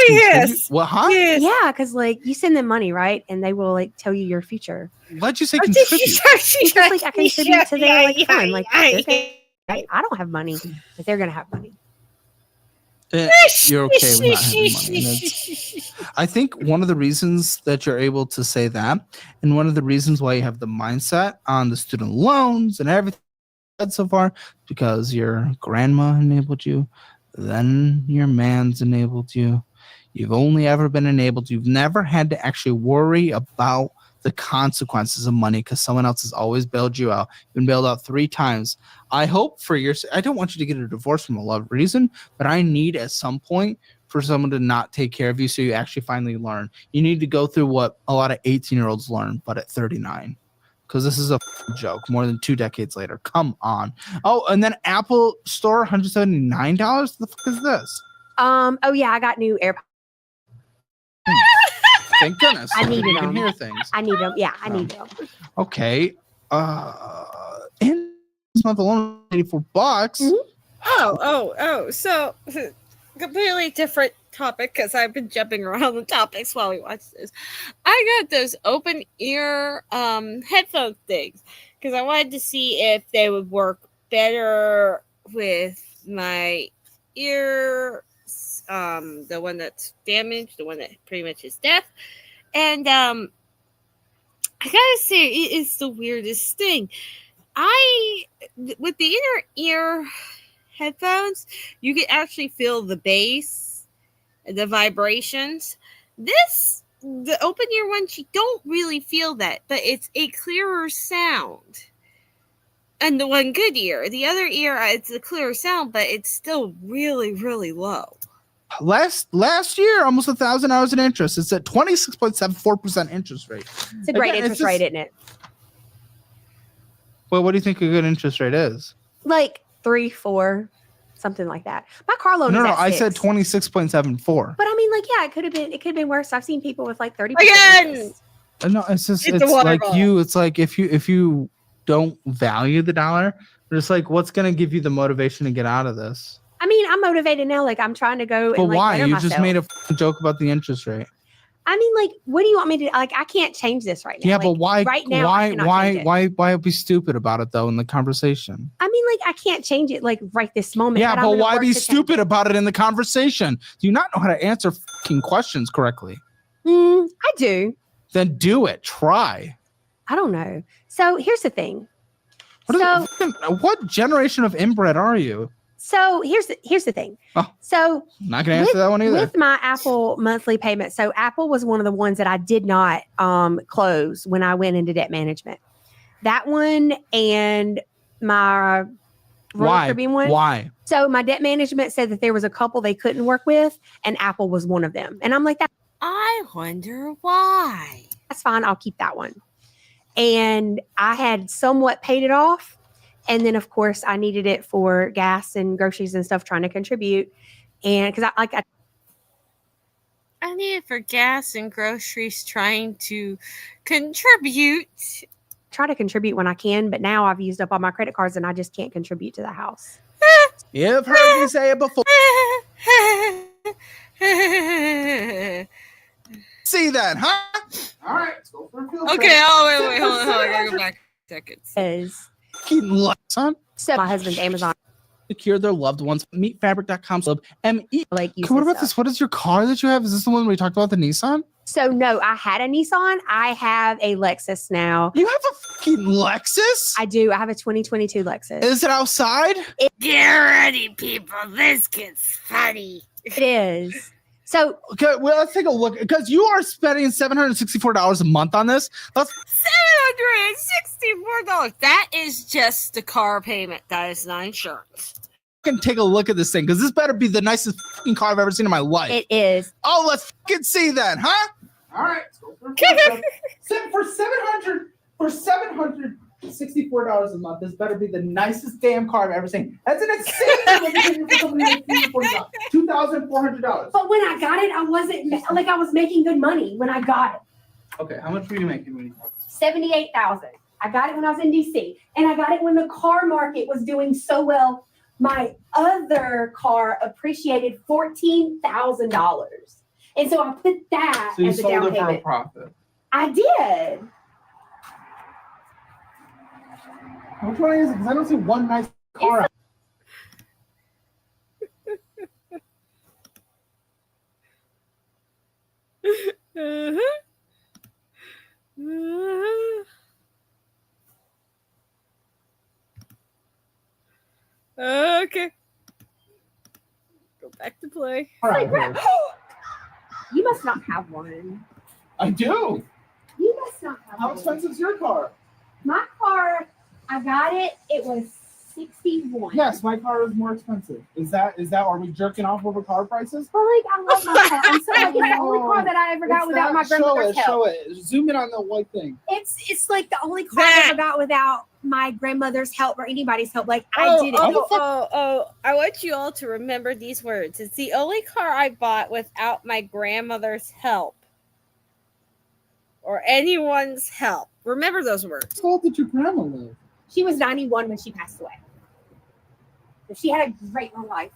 Yes. What, huh? Yes. Yeah, because like you send them money, right? And they will like tell you your future. Why'd you say contribute? It's just like I contribute to their like fund. Like I don't have money, but they're gonna have money. You're okay with not having money. I think one of the reasons that you're able to say that, and one of the reasons why you have the mindset on the student loans and everything so far, because your grandma enabled you, then your man's enabled you. You've only ever been enabled. You've never had to actually worry about the consequences of money because someone else has always bailed you out. You've been bailed out 3 times. I hope for your, I don't want you to get a divorce from a love reason, but I need at some point for someone to not take care of you so you actually finally learn. You need to go through what a lot of 18-year-olds learn, but at 39. Because this is a joke more than 2 decades later. Come on. Oh, and then Apple Store, $179? What the fuck is this? Oh yeah, I got new AirPods. Thank goodness. I needed you them. can hear things. I need them. Yeah, I need them. Okay. In this month alone, $84. Mm-hmm. Oh. So completely different topic because I've been jumping around the topics while we watch this. I got those open ear headphone things because I wanted to see if they would work better with my ear, the one that's damaged, the one that pretty much is deaf, and I gotta say, it is the weirdest thing. With the inner ear headphones, you can actually feel the bass and the vibrations. The open ear ones, you don't really feel that, but it's a clearer sound. And the one good ear, the other ear, it's a clearer sound, but it's still really, really low. Last year, almost 1,000 hours in interest. It's at 26.74% interest rate. It's a great interest rate, isn't it? Well, what do you think a good interest rate is? Like 3, 4, something like that. My car loan is at 6. I said 26.74. But I mean, like, yeah, it could have been worse. I've seen people with like 30%. Again. No, it's like you. It's like if you don't value the dollar, it's like what's gonna give you the motivation to get out of this? I mean, I'm motivated now. Like, I'm trying to go. But and, like, why? better You myself. just made a joke about the interest rate. I mean, like, what do you want me to like? I can't change this right now. Yeah, like, but why? Right now, why be stupid about it though in the conversation? I mean, like, I can't change it like right this moment. Yeah, but why be stupid about it in the conversation? Do you not know how to answer fucking questions correctly? I do. Then do it. Try. I don't know. So here's the thing. What generation of inbred are you? So here's the thing. Oh, so not gonna answer that one either. With my Apple monthly payment, so Apple was one of the ones that I did not close when I went into debt management. That one and my Royal Caribbean one. Why? So my debt management said that there was a couple they couldn't work with, and Apple was one of them. And I'm like, I wonder why. That's fine. I'll keep that one. And I had somewhat paid it off. And then, of course, I needed it for gas and groceries and stuff, trying to contribute. And because I need it for gas and groceries, trying to contribute. Try to contribute when I can, but now I've used up all my credit cards and I just can't contribute to the house. You've heard me say it before. See that, huh? All right, let's go for a field trip. Okay, wait, hold on. I gotta go back seconds. So my husband's Amazon. Secure their loved ones. Meetfabric.com. Like, what about this? What is your car that you have? Is this the one we talked about, the Nissan? So no, I had a Nissan. I have a Lexus now. You have a fucking Lexus? I do. I have a 2022 Lexus. Is it outside? Get ready, people. This gets funny. It is. So okay, well, let's take a look because you are spending $764 a month on this. That's $764. That is just the car payment. That is not insurance. Can take a look at this thing because this better be the nicest fucking car I've ever seen in my life. It is. Oh, let's fucking see that, huh? All right, let's go for $764 a month. This better be the nicest damn car I've ever seen. That's an insane $2,400. But when I got it, I wasn't like I was making good money when I got it. Okay, how much were you making when you got it? $78,000. I got it when I was in DC, and I got it when the car market was doing so well. My other car appreciated $14,000, and so I put that as a down payment. So you sold it for a profit. I did. Which one is it? Because I don't see one nice car. Okay. Go back to play. You must not have one. I do. You must not have one. How expensive is your car? My car, I got it. It was $61. Yes, my car is more expensive. Is that? Are we jerking off over car prices? Well, like, I love my car. I'm so like, it's the only car that I ever got without my grandmother's help. Show it. Zoom in on the white thing. It's like the only car I ever got without my grandmother's help or anybody's help. Like, I did it. I want you all to remember these words. It's the only car I bought without my grandmother's help or anyone's help. Remember those words. How old did your grandma live? She was 91 when she passed away. But she had a great long life.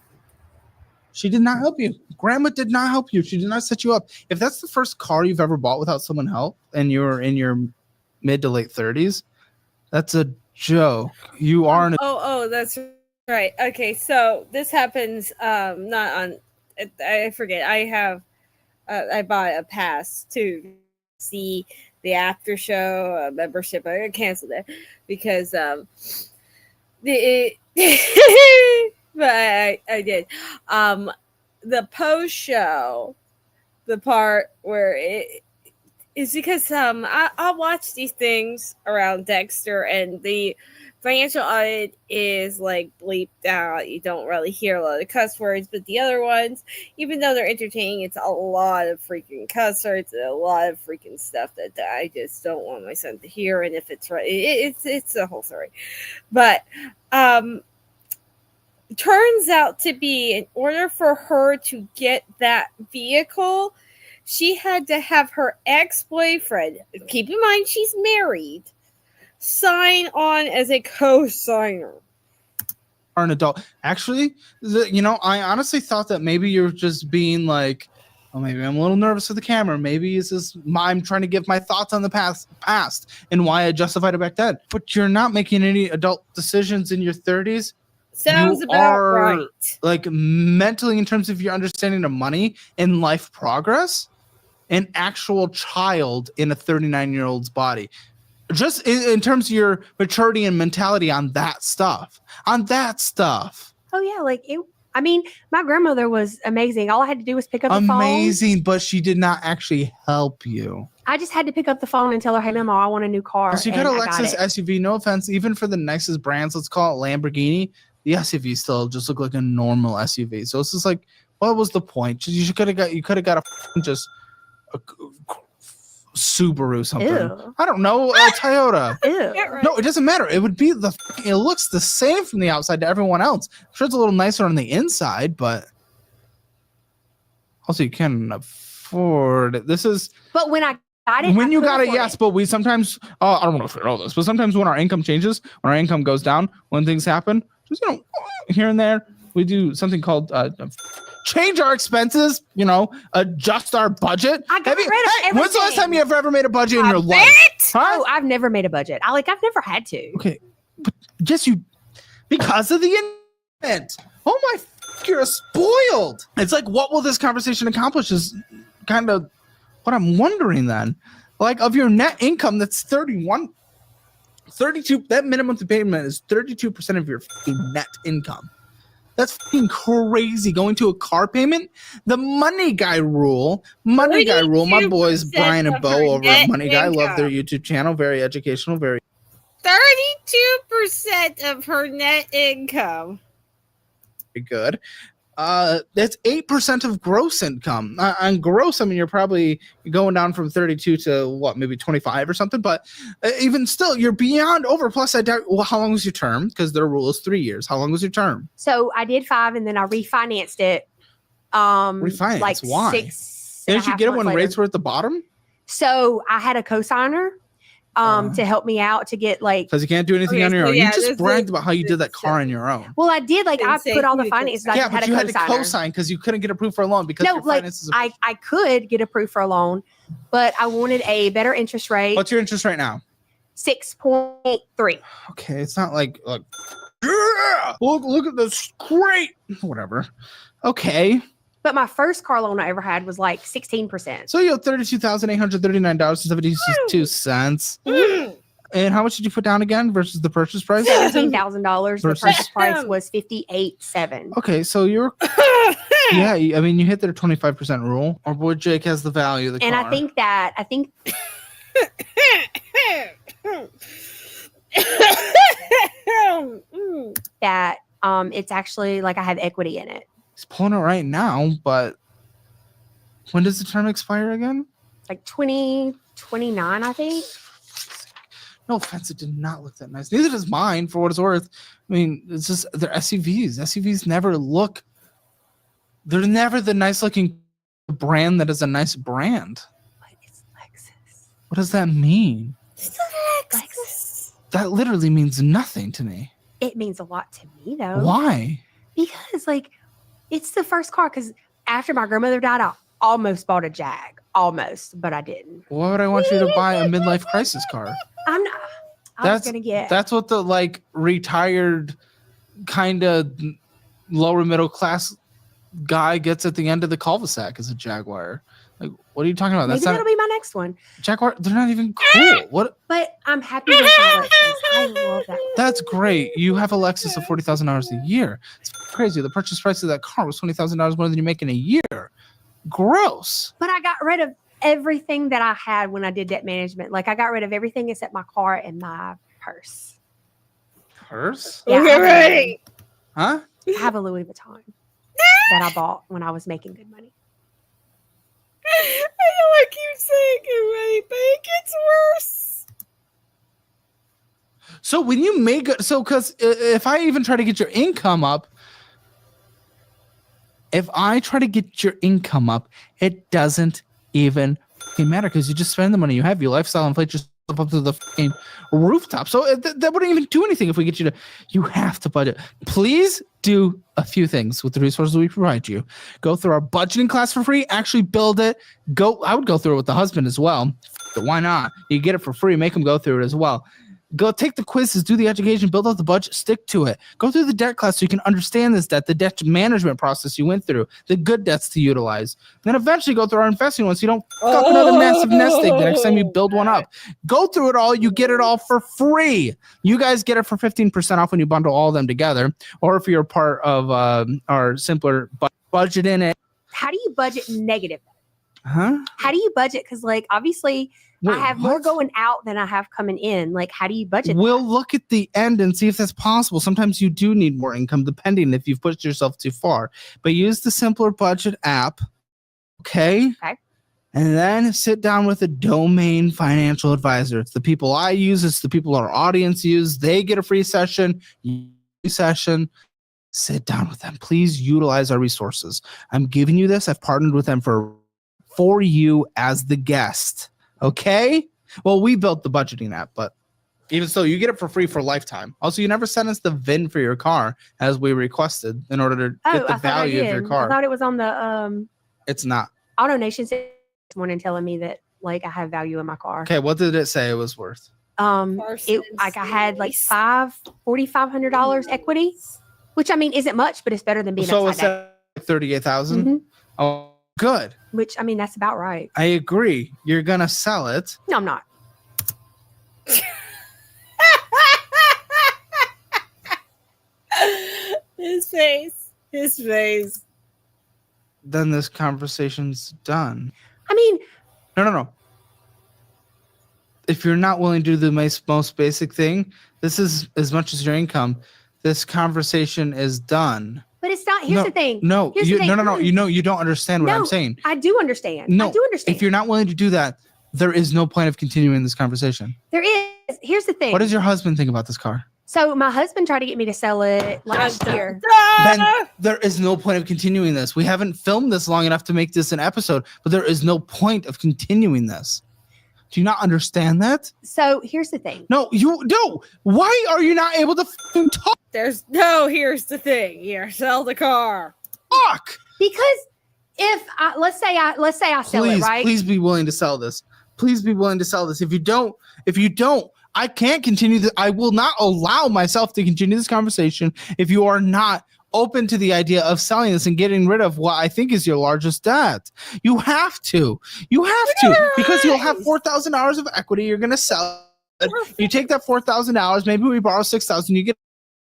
She did not help you. Grandma did not help you. She did not set you up. If that's the first car you've ever bought without someone help and you're in your mid to late 30s, that's a joke. You are that's right. Okay, so this happens not on I forget. I bought a pass to see the after show membership. I canceled it because the but I did. The post show, the part where it is because I'll watch these things around Dexter, and the financial audit is like bleeped out. You don't really hear a lot of cuss words, but the other ones, even though they're entertaining, it's a lot of freaking cuss words and a lot of freaking stuff that I just don't want my son to hear. And if it's right, it's the whole story. But turns out to be, in order for her to get that vehicle, she had to have her ex-boyfriend, keep in mind she's married, sign on as a co-signer. Are an adult. Actually, I honestly thought that maybe you're just being like, oh, maybe I'm a little nervous with the camera. Maybe it's just I'm trying to give my thoughts on the past and why I justified it back then. But you're not making any adult decisions in your 30s. Sounds about right. Like mentally, in terms of your understanding of money and life progress, an actual child in a 39-year-old's body. Just in terms of your maturity and mentality on that stuff. Oh yeah, like it. I mean, my grandmother was amazing. All I had to do was pick up the phone. Amazing, but she did not actually help you. I just had to pick up the phone and tell her, "Hey, Mama, I want a new car." So you got a Lexus SUV. No offense, even for the nicest brands, let's call it Lamborghini. The SUV still just look like a normal SUV. So it's just like, what was the point? You could have got a just a Subaru something. Ew. I don't know, a Toyota. Ew. No, it doesn't matter. It would be it looks the same from the outside to everyone else. I'm sure it's a little nicer on the inside, but also you can't afford it. This is. But when I got it, when you got it, yes. But we sometimes. I don't know if you know this, but sometimes when our income changes, when our income goes down, when things happen, just here and there, we do something called change our expenses, adjust our budget. I got rid of everything. When's the last time you ever made a budget in your life? Huh? Oh, I've never made a budget. I've never had to. Okay, but just because of the internet. Oh my, you're spoiled. It's like, what will this conversation accomplish is kind of what I'm wondering then. Like, of your net income, that's 32, that minimum payment is 32% of your net income. That's fucking crazy. Going to a car payment. The Money Guy rule. My boys Brian and Bo over at Money Guy. Love their YouTube channel. Very educational. 32% of her net income. Very good. That's 8% of gross income. On gross, I mean, you're probably going down from 32 to maybe 25 or something. But even still, you're beyond over. Plus, I doubt. Well, how long was your term? Because their rule is 3 years. How long was your term? So I did 5, and then I refinanced it. Refinance? Like why? 6. Didn't you get it when rates were at the bottom? So I had a cosigner. To help me out to get because you can't do anything on your own. You just bragged about how you did that car on your own. Well, I did. I put all the finances. Yeah, but you had to co-sign because you couldn't get approved for a loan because your finances. I could get approved for a loan, but I wanted a better interest rate. What's your interest rate now? 6.3. Okay, it's not like yeah, look at this, great, whatever. Okay. But my first car loan I ever had was like 16%. So you have $32,839.72. And how much did you put down again versus the purchase price? $17,000. The purchase price was $58,700. Okay, so you're yeah. I mean, you hit their 25% rule. Our boy Jake has the value of the car. And I think that it's actually like I have equity in it. He's pulling it right now, but when does the term expire again? Like 2029, I think. No offense, it did not look that nice. Neither does mine, for what it's worth. I mean, it's just they're SUVs. SUVs never look. They're never the nice looking brand that is a nice brand. But it's Lexus. What does that mean? It's Lexus. That literally means nothing to me. It means a lot to me, though. Why? Because it's the first car. Because after my grandmother died, I almost bought a Jag. Almost, but I didn't. Why would I want you to buy a midlife crisis car? I'm not. Was gonna get. That's what the retired kind of lower middle class guy gets at the end of the cul-de-sac as a Jaguar. Like, What are you talking about? Maybe that'll be my next one. Jaguar. They're not even cool. What? But I'm happy with my Lexus. I love that. That's great. You have a Lexus of $40,000 a year. It's crazy. The purchase price of that car was $20,000 more than you make in a year. Gross. But I got rid of everything that I had when I did debt management. Like I got rid of everything except my car and my purse. Purse? Yeah, Right. Huh? I have a Louis Vuitton that I bought when I was making good money. I know I keep saying it right, but it gets worse. So when you make because if I even try to get your income up, it doesn't even matter because you just spend the money you have. Your lifestyle inflates yourself up to the fucking rooftop. So that wouldn't even do anything if we get you to. You have to budget. Please do a few things with the resources we provide you. Go through our budgeting class for free. Actually build it. I would go through it with the husband as well. But why not? You get it for free. Make them go through it as well. Go take the quizzes, do the education, build out the budget, stick to it. Go through the debt class so you can understand this debt, the debt management process you went through, the good debts to utilize. Then eventually go through our investing one so you don't fuck up another massive nest egg the next time you build one up. Go through it all. You get it all for free. You guys get it for 15% off when you bundle all of them together. Or if you're part of our simpler budget in it. How do you budget negative? Huh? How do you budget? Because like obviously Wait, I have more going out than I have coming in. Like, how do you budget? We'll look at the end and see if that's possible. Sometimes you do need more income, depending if you've pushed yourself too far. But use the simpler budget app, okay? Okay. And then sit down with a domain financial advisor. It's the people I use. It's the people our audience use. They get a free session. Sit down with them. Please utilize our resources. I'm giving you this. I've partnered with them for you as the guest. Okay? Well, we built the budgeting app, but even so, you get it for free for a lifetime. Also, you never sent us the VIN for your car as we requested in order to get the value of your car. I thought it was on the It's not. AutoNation this morning telling me that like I have value in my car. Okay, what did it say it was worth? It like I had like $4,500 equity, which I mean isn't much, but it's better than being upside down. So it's 38,000. Mm-hmm. Oh, good. Which I mean that's about right. I agree. You're gonna sell it. No, I'm not. His face. Then this conversation's done. I mean, No. If you're not willing to do the most basic thing, this is as much as your income. This conversation is done. but it's not. Here's the thing. No, Here's the thing. no. You don't understand what I'm saying. I do understand. No, I do understand. If you're not willing to do that, there is no point of continuing this conversation. There is. Here's the thing. What does your husband think about this car? So my husband tried to get me to sell it last year. Then there is no point of continuing this. We haven't filmed this long enough to make this an episode, but there is no point of continuing this. Do you not understand that? So here's the thing. No. Why are you not able to talk? Here's the thing. Here, sell the car. Fuck. Because if I let's say I sell it, right? Please be willing to sell this. Please be willing to sell this. If you don't, I can't continue this. I will not allow myself to continue this conversation if you are not open to the idea of selling this and getting rid of what I think is your largest debt. You have to. Because you'll have $4,000 of equity. You're going to sell it. You take that $4,000. Maybe we borrow $6,000. You get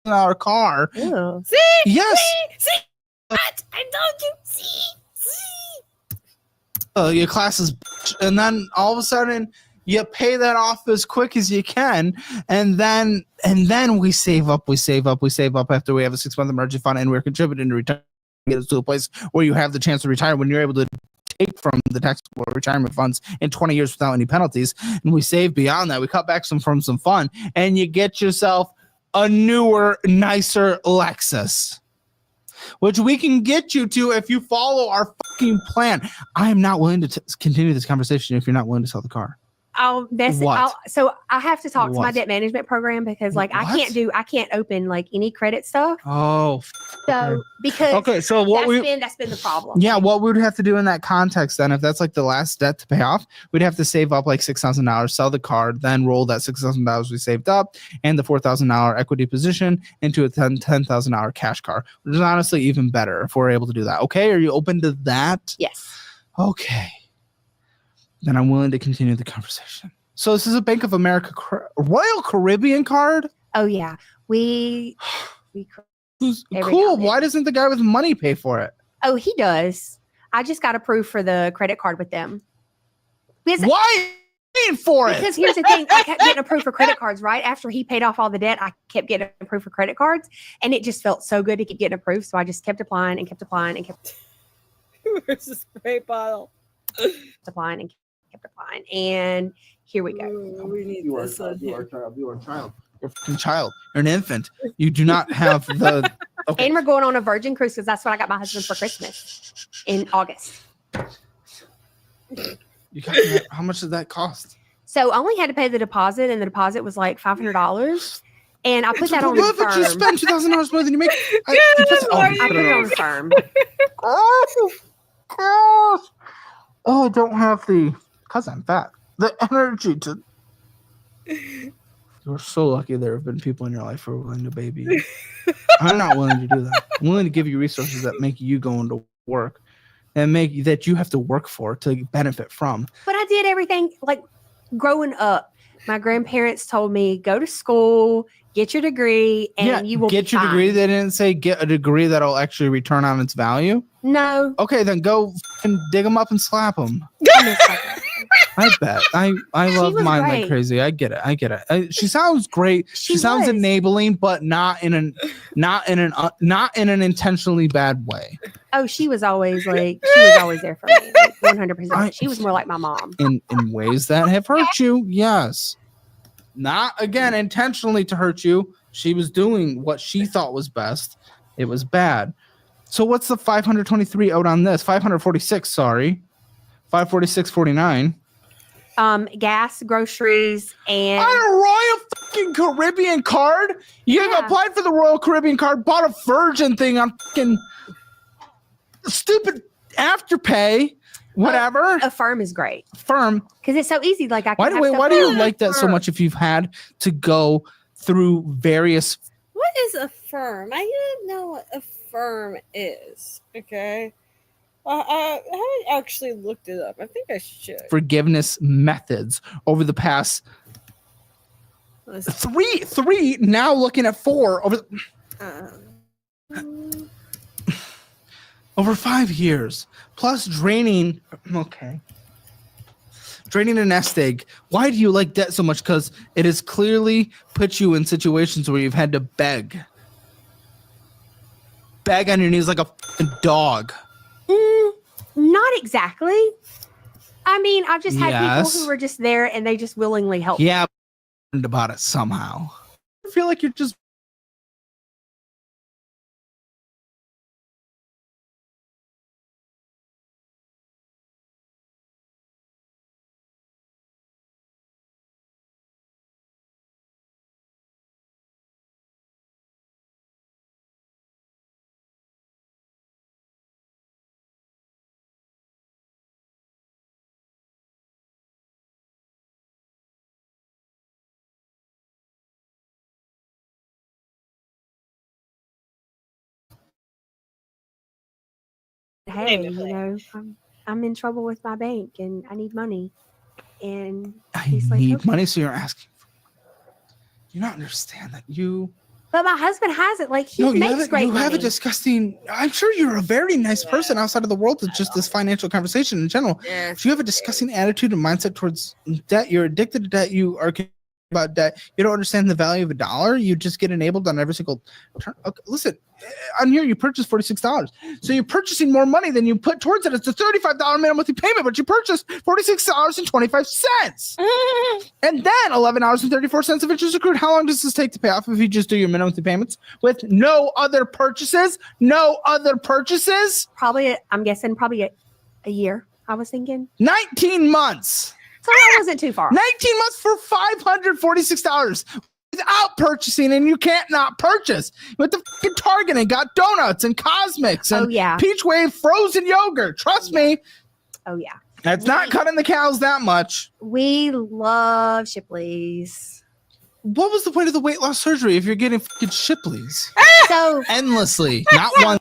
our car. Ew. See? Yes. See? What? I told you. See? Your class is, and then all of a sudden you pay that off as quick as you can, and then we save up after we have a 6-month emergency fund, and we're contributing to retire, get us to a place where you have the chance to retire when you're able to take from the taxable retirement funds in 20 years without any penalties. And we save beyond that. We cut back from some fun, and you get yourself a newer, nicer Lexus, which we can get you to if you follow our fucking plan. I am not willing to continue this conversation if you're not willing to sell the car. So I have to talk to my What? debt management program because like What? I can't open like any credit stuff. Oh, So because okay. So that's been the problem. Yeah, what we would have to do in that context then, if that's like the last debt to pay off, we'd have to save up like $6,000, sell the car, then roll that $6,000 we saved up and the $4,000 equity position into a $10,000 cash car, which is honestly even better if we're able to do that. Okay, are you open to that? Yes. Okay. then I'm willing to continue the conversation. So this is a Bank of America Royal Caribbean card? Oh yeah. We Who's every cool. now and then. Why doesn't the guy with money pay for it? Oh, he does. I just got approved for the credit card with them. Why paying for it? Because here's the thing, I kept getting approved for credit cards, right? After he paid off all the debt, I kept getting approved for credit cards, and it just felt so good to keep getting approved. So I just kept applying and kept applying and kept Where's the spray bottle? applying and kept applying. And here we go. Ooh, we need You are a this child. on You are here. a child. You are a child. You're a fucking child. You're an infant. You do not have the. Okay. And we're going on a Virgin cruise because that's what I got my husband for Christmas in August. You got how much did that cost? So I only had to pay the deposit, and the deposit was like $500. And I put that on What the would you firm. spend $2,000 more than you make? You I put it on the firm. Oh, I don't have because I'm fat, the energy to. You're so lucky there have been people in your life who are willing to baby you. I'm not willing to do that. I'm willing to give you resources that make you go into work and make that you have to work for to benefit from. But I did everything like growing up. My grandparents told me, go to school, get your degree, and you will get be your fine. degree. They didn't say get a degree that'll actually return on its value. No. Okay, then go and dig them up and slap them. I miss my grandma. I bet. I love was mine great. like crazy. I get it. She sounds great. She sounds was. enabling, but not in an intentionally bad way. Oh, she was always there for me, like 100%. She was more like my mom. In ways that have hurt you, yes. Not again intentionally to hurt you. She was doing what she thought was best. It was bad. So what's the 523 out on this? 546, sorry. 546.49. Gas, groceries, and On a Royal fucking Caribbean card? You have applied for the Royal Caribbean card, bought a Virgin thing on fucking stupid Afterpay, whatever. a firm is great Firm. because it's so easy. Like I Why can do have why do you stuff- like that so much if you've had to go through various What is a firm? I didn't know what a firm is. Okay. I haven't actually looked it up. I think I should. forgiveness methods over the past three now looking at four over 5 years plus draining a nest egg. Why do you like debt so much? Because it has clearly put you in situations where you've had to beg on your knees like a fucking dog. Not exactly. I mean, I've just had Yes. people who were just there and they just willingly helped. Yeah, about it somehow. I feel like you're just Hey, I'm in trouble with my bank and I need money. And I he's like, need okay. money, so you're asking. You don't understand that you. But my husband has it. Like he makes great you have a money. disgusting. I'm sure you're a very nice person outside of the world of just this financial conversation in general. Yeah. If you have a disgusting attitude and mindset towards debt, you're addicted to debt. You are about debt. You don't understand the value of a dollar. You just get enabled on every single turn. Okay, listen, on here you purchased $46, so you're purchasing more money than you put towards it. It's a $35 minimum monthly payment, but you purchased $46.25, and then $11.34 of interest accrued. How long does this take to pay off if you just do your minimum monthly payments with no other purchases? No other purchases. I'm guessing probably a year. I was thinking 19 months. so that wasn't too far. 19 months for $546 without purchasing, and you can't not purchase. With the fucking Target and got donuts and Cosmics and Peach Wave frozen yogurt. Trust me. Oh yeah. That's not cutting the cows that much. We love Shipley's. What was the point of the weight loss surgery if you're getting fucking Shipley's? So Endlessly, not one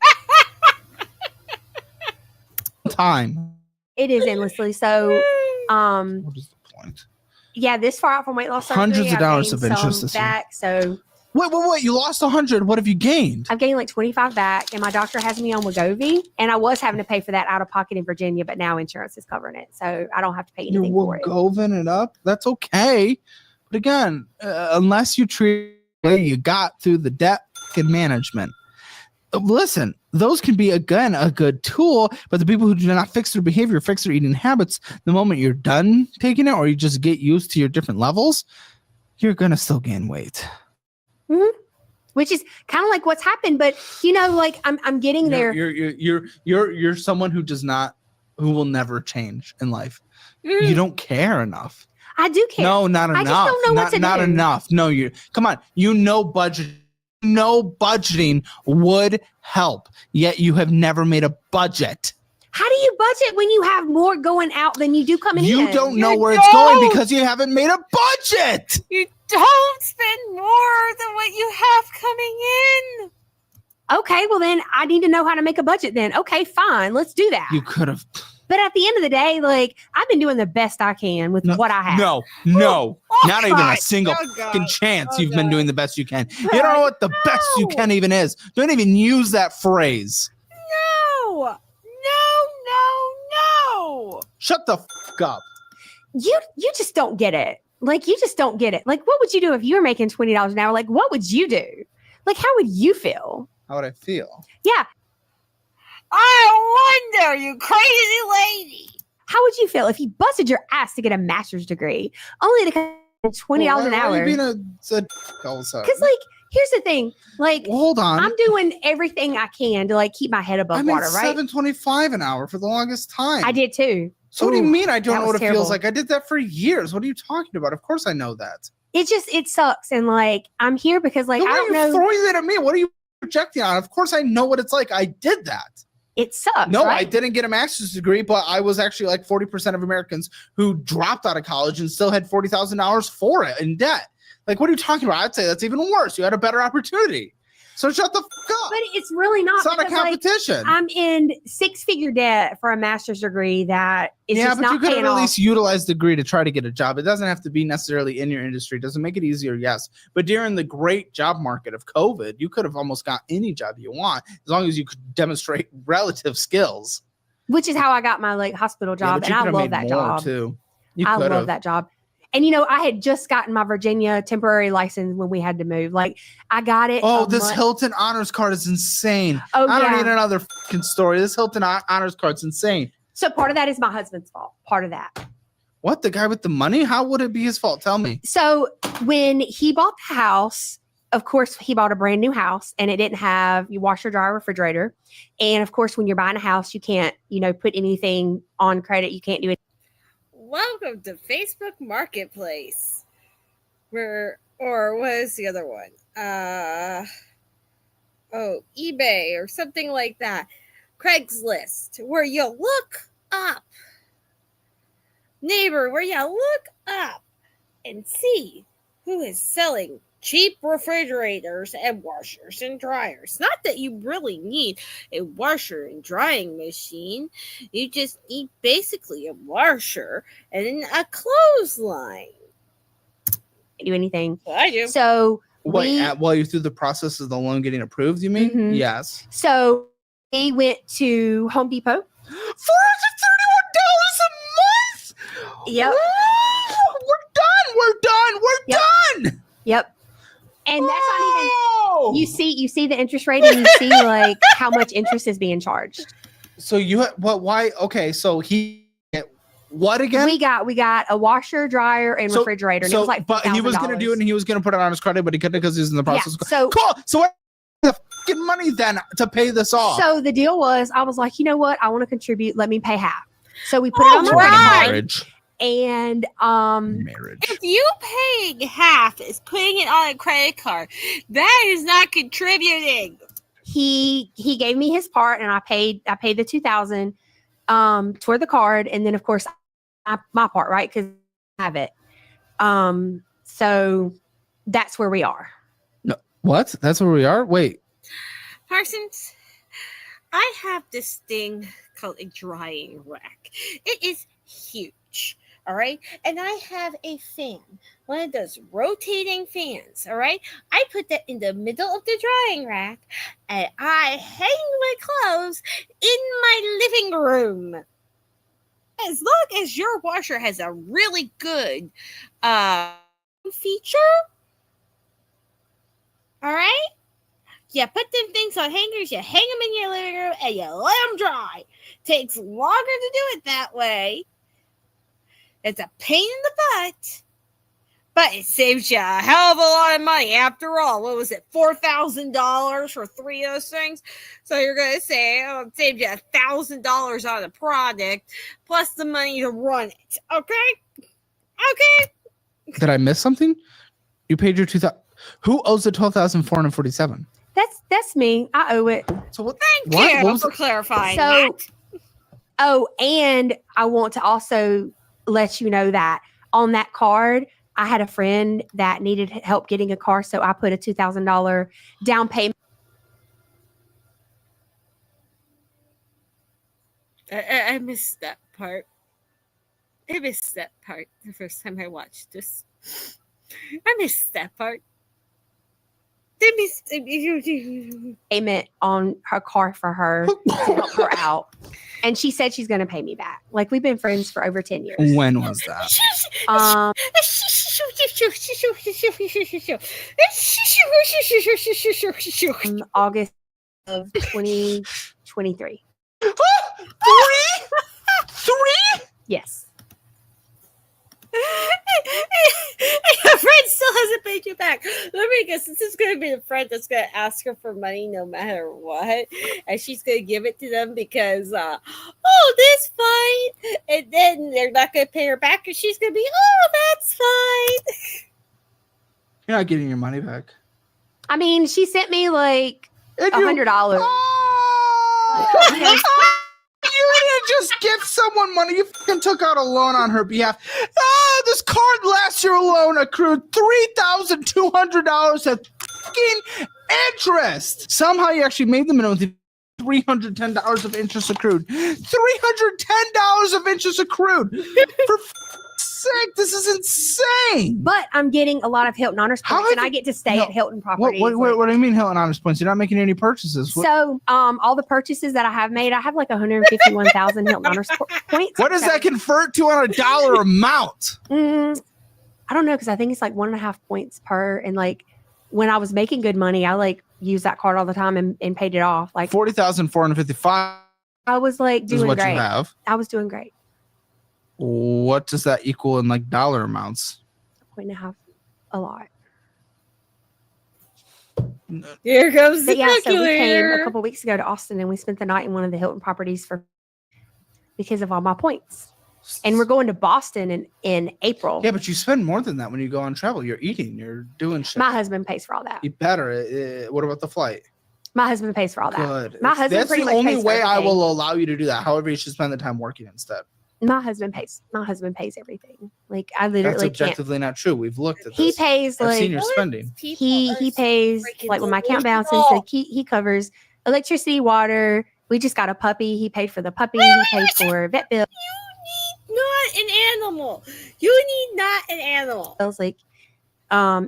time. it is endlessly. So What is the point? Yeah, this far out from weight loss surgery, Hundreds of I've dollars gained of interest some this year. back. So Wait! You lost 100. What have you gained? I've gained like 25 back, and my doctor has me on Wegovy, and I was having to pay for that out of pocket in Virginia, but now insurance is covering it, so I don't have to pay You're anything for it. Wegoving it up. That's okay. But again, unless you treat it, you got through the debt and management. Listen, those can be, again, a good tool, but the people who do not fix their behavior, fix their eating habits, the moment you're done taking it or you just get used to your different levels, you're going to still gain weight. Mm-hmm. Which is kind of like what's happened, but like I'm getting there. You're someone who will never change in life. You don't care enough. I do care. No, not enough. I just don't know what to do. Not enough. No, come on. Budgeting would help. Yet you have never made a budget. How do you budget when you have more going out than you do coming in? You don't know where it's going because you haven't made a budget. You don't spend more than what you have coming in. Okay, well then I need to know how to make a budget then. Okay, fine. Let's do that. You could have. But at the end of the day, like, I've been doing the best I can with what I have. No. Not even a single fucking chance you've been doing the best you can. You don't know what the best you can even is. Don't even use that phrase. No. Shut the fuck up. You just don't get it. Like, you just don't get it. Like, what would you do if you were making $20 an hour? Like, what would you do? Like, how would you feel? How would I feel? Yeah. I wonder, you crazy lady. How would you feel if you busted your ass to get a master's degree only to come $20 an hour? Why are you being a because, like, here's the thing. Like, hold on. I'm doing everything I can to, like, keep my head above water, right? $7.25 an hour for the longest time. I did too. So what do you mean I don't know what it terrible. feels like? I did that for years. What are you talking about? Of course I know that. It sucks. And, like, I'm here because, like, I don't know. Throwing that at me. What are you projecting on? Of course I know what it's like. I did that. It sucks. No, right? I didn't get a master's degree, but I was actually like 40% of Americans who dropped out of college and still had $40,000 for it in debt. Like, what are you talking about? I'd say that's even worse. You had a better opportunity. So shut the fuck up. But it's really not. It's not a competition. Like, I'm in 6-figure debt for a master's degree that is just not paying off. Yeah, but you could at least utilize the degree to try to get a job. It doesn't have to be necessarily in your industry. It doesn't make it easier, yes. But during the great job market of COVID, you could have almost got any job you want as long as you could demonstrate relative skills. Which is how I got my, like, hospital job, and I love that job too. I love that job. And, I had just gotten my Virginia temporary license when we had to move. Like, I got it. Oh, this Hilton honors card is insane. Oh, I don't need another fucking story. This Hilton honors card's insane. So part of that is my husband's fault. Part of that. What? The guy with the money? How would it be his fault? Tell me. So when he bought the house, of course, he bought a brand new house, and it didn't have your washer, dryer, refrigerator. And, of course, when you're buying a house, you can't, put anything on credit. You can't do it. Welcome to Facebook Marketplace. Or what is the other one? eBay or something like that. Craigslist, where you look up. Neighbor, where you look up and see who is selling cheap refrigerators and washers and dryers. Not that you really need a washer and drying machine. You just need basically a washer and a clothesline. Do anything. Well, I do. So while you're through the process of the loan getting approved, you mean? Mm-hmm. Yes. So we went to Home Depot. $431 a month. Yep. We're done. Yep. And that's not even, you see the interest rate, and you see, like, how much interest is being charged. So why? Okay. So what again? We got a washer, dryer, and refrigerator. And it was like, but he was going to do it, and he was going to put it on his credit, but he couldn't because he was in the process. Yeah, so cool. So what the fucking money then to pay this off? So the deal was, I was like, you know what? I want to contribute. Let me pay half. So we put it on my credit card. And marriage. If you paying half is putting it on a credit card, that is not contributing. He gave me his part, and I paid the $2,000 toward the card, and then of course my part, right? Because I have it. So that's where we are. No, what? That's where we are. Wait, Parsons, I have this thing called a drying rack. It is huge. all right? And I have a fan, one of those rotating fans, all right? I put that in the middle of the drying rack, and I hang my clothes in my living room. As long as your washer has a really good feature, all right? You put them things on hangers, you hang them in your living room, and you let them dry. Takes longer to do it that way. It's a pain in the butt, but it saves you a hell of a lot of money. After all, what was it, $4,000 for 3 of those things? So you're going to say, oh, it saved you $1,000 on the product, plus the money to run it. Okay? Okay? Did I miss something? You paid your 2,000. Who owes the 12,447? That's me. I owe it. So what? Thank What? you What was for it? clarifying So, that. oh, and I want to also let you know that on that card, I had a friend that needed help getting a car, so I put a $2,000 down payment. I missed that part. I missed that part the first time I watched this. I missed that part. I missed Payment on her car for her to help her out. And she said she's going to pay me back. Like, we've been friends for over 10 years. When was that? August of 2023. Three? Yes. Your friend still hasn't paid you back. Let me guess, this is going to be the friend that's going to ask her for money no matter what, and she's going to give it to them because, oh, that's fine, and then they're not going to pay her back, and she's going to be, oh, that's fine. You're not getting your money back. I mean, she sent me like $100. Oh! You didn't just give someone money. You fucking took out a loan on her behalf. Ah, this card last year alone accrued $3,200 of fucking interest. Somehow you actually made the minimum with $310 of interest accrued. $310 of interest accrued. For sake, this is insane. But I'm getting a lot of Hilton Honors points, and I get to stay at Hilton properties. What do you mean Hilton Honors points? You're not making any purchases. So, all the purchases that I have made, I have like 151,000 Hilton Honors points. What does that convert to on a dollar amount? I don't know, because I think it's like 1.5 points per. And like when I was making good money, I like used that card all the time and paid it off. Like 40,455. I was like Is doing what great. you have. I was doing great. What does that equal in like dollar amounts? 1.5, a lot. Here comes the But so we came calculator. a couple weeks ago to Austin, and we spent the night in one of the Hilton properties because of all my points. And we're going to Boston in April. Yeah, but you spend more than that when you go on travel. You're eating, you're doing shit. My husband pays for all that. You better. What about the flight? My husband pays for all that. Good. My husband That's pretty the much only pays for way I everything. will allow you to do that. However, you should spend the time working instead. My husband pays. My husband pays everything. Like I That's literally can't. objectively not true. We've looked at this. He pays I've like seen your spending. he pays like when my account balances. Like he covers electricity, water. We just got a puppy. He paid for the puppy. He paid for vet bills. Not an animal. You need not an animal. Like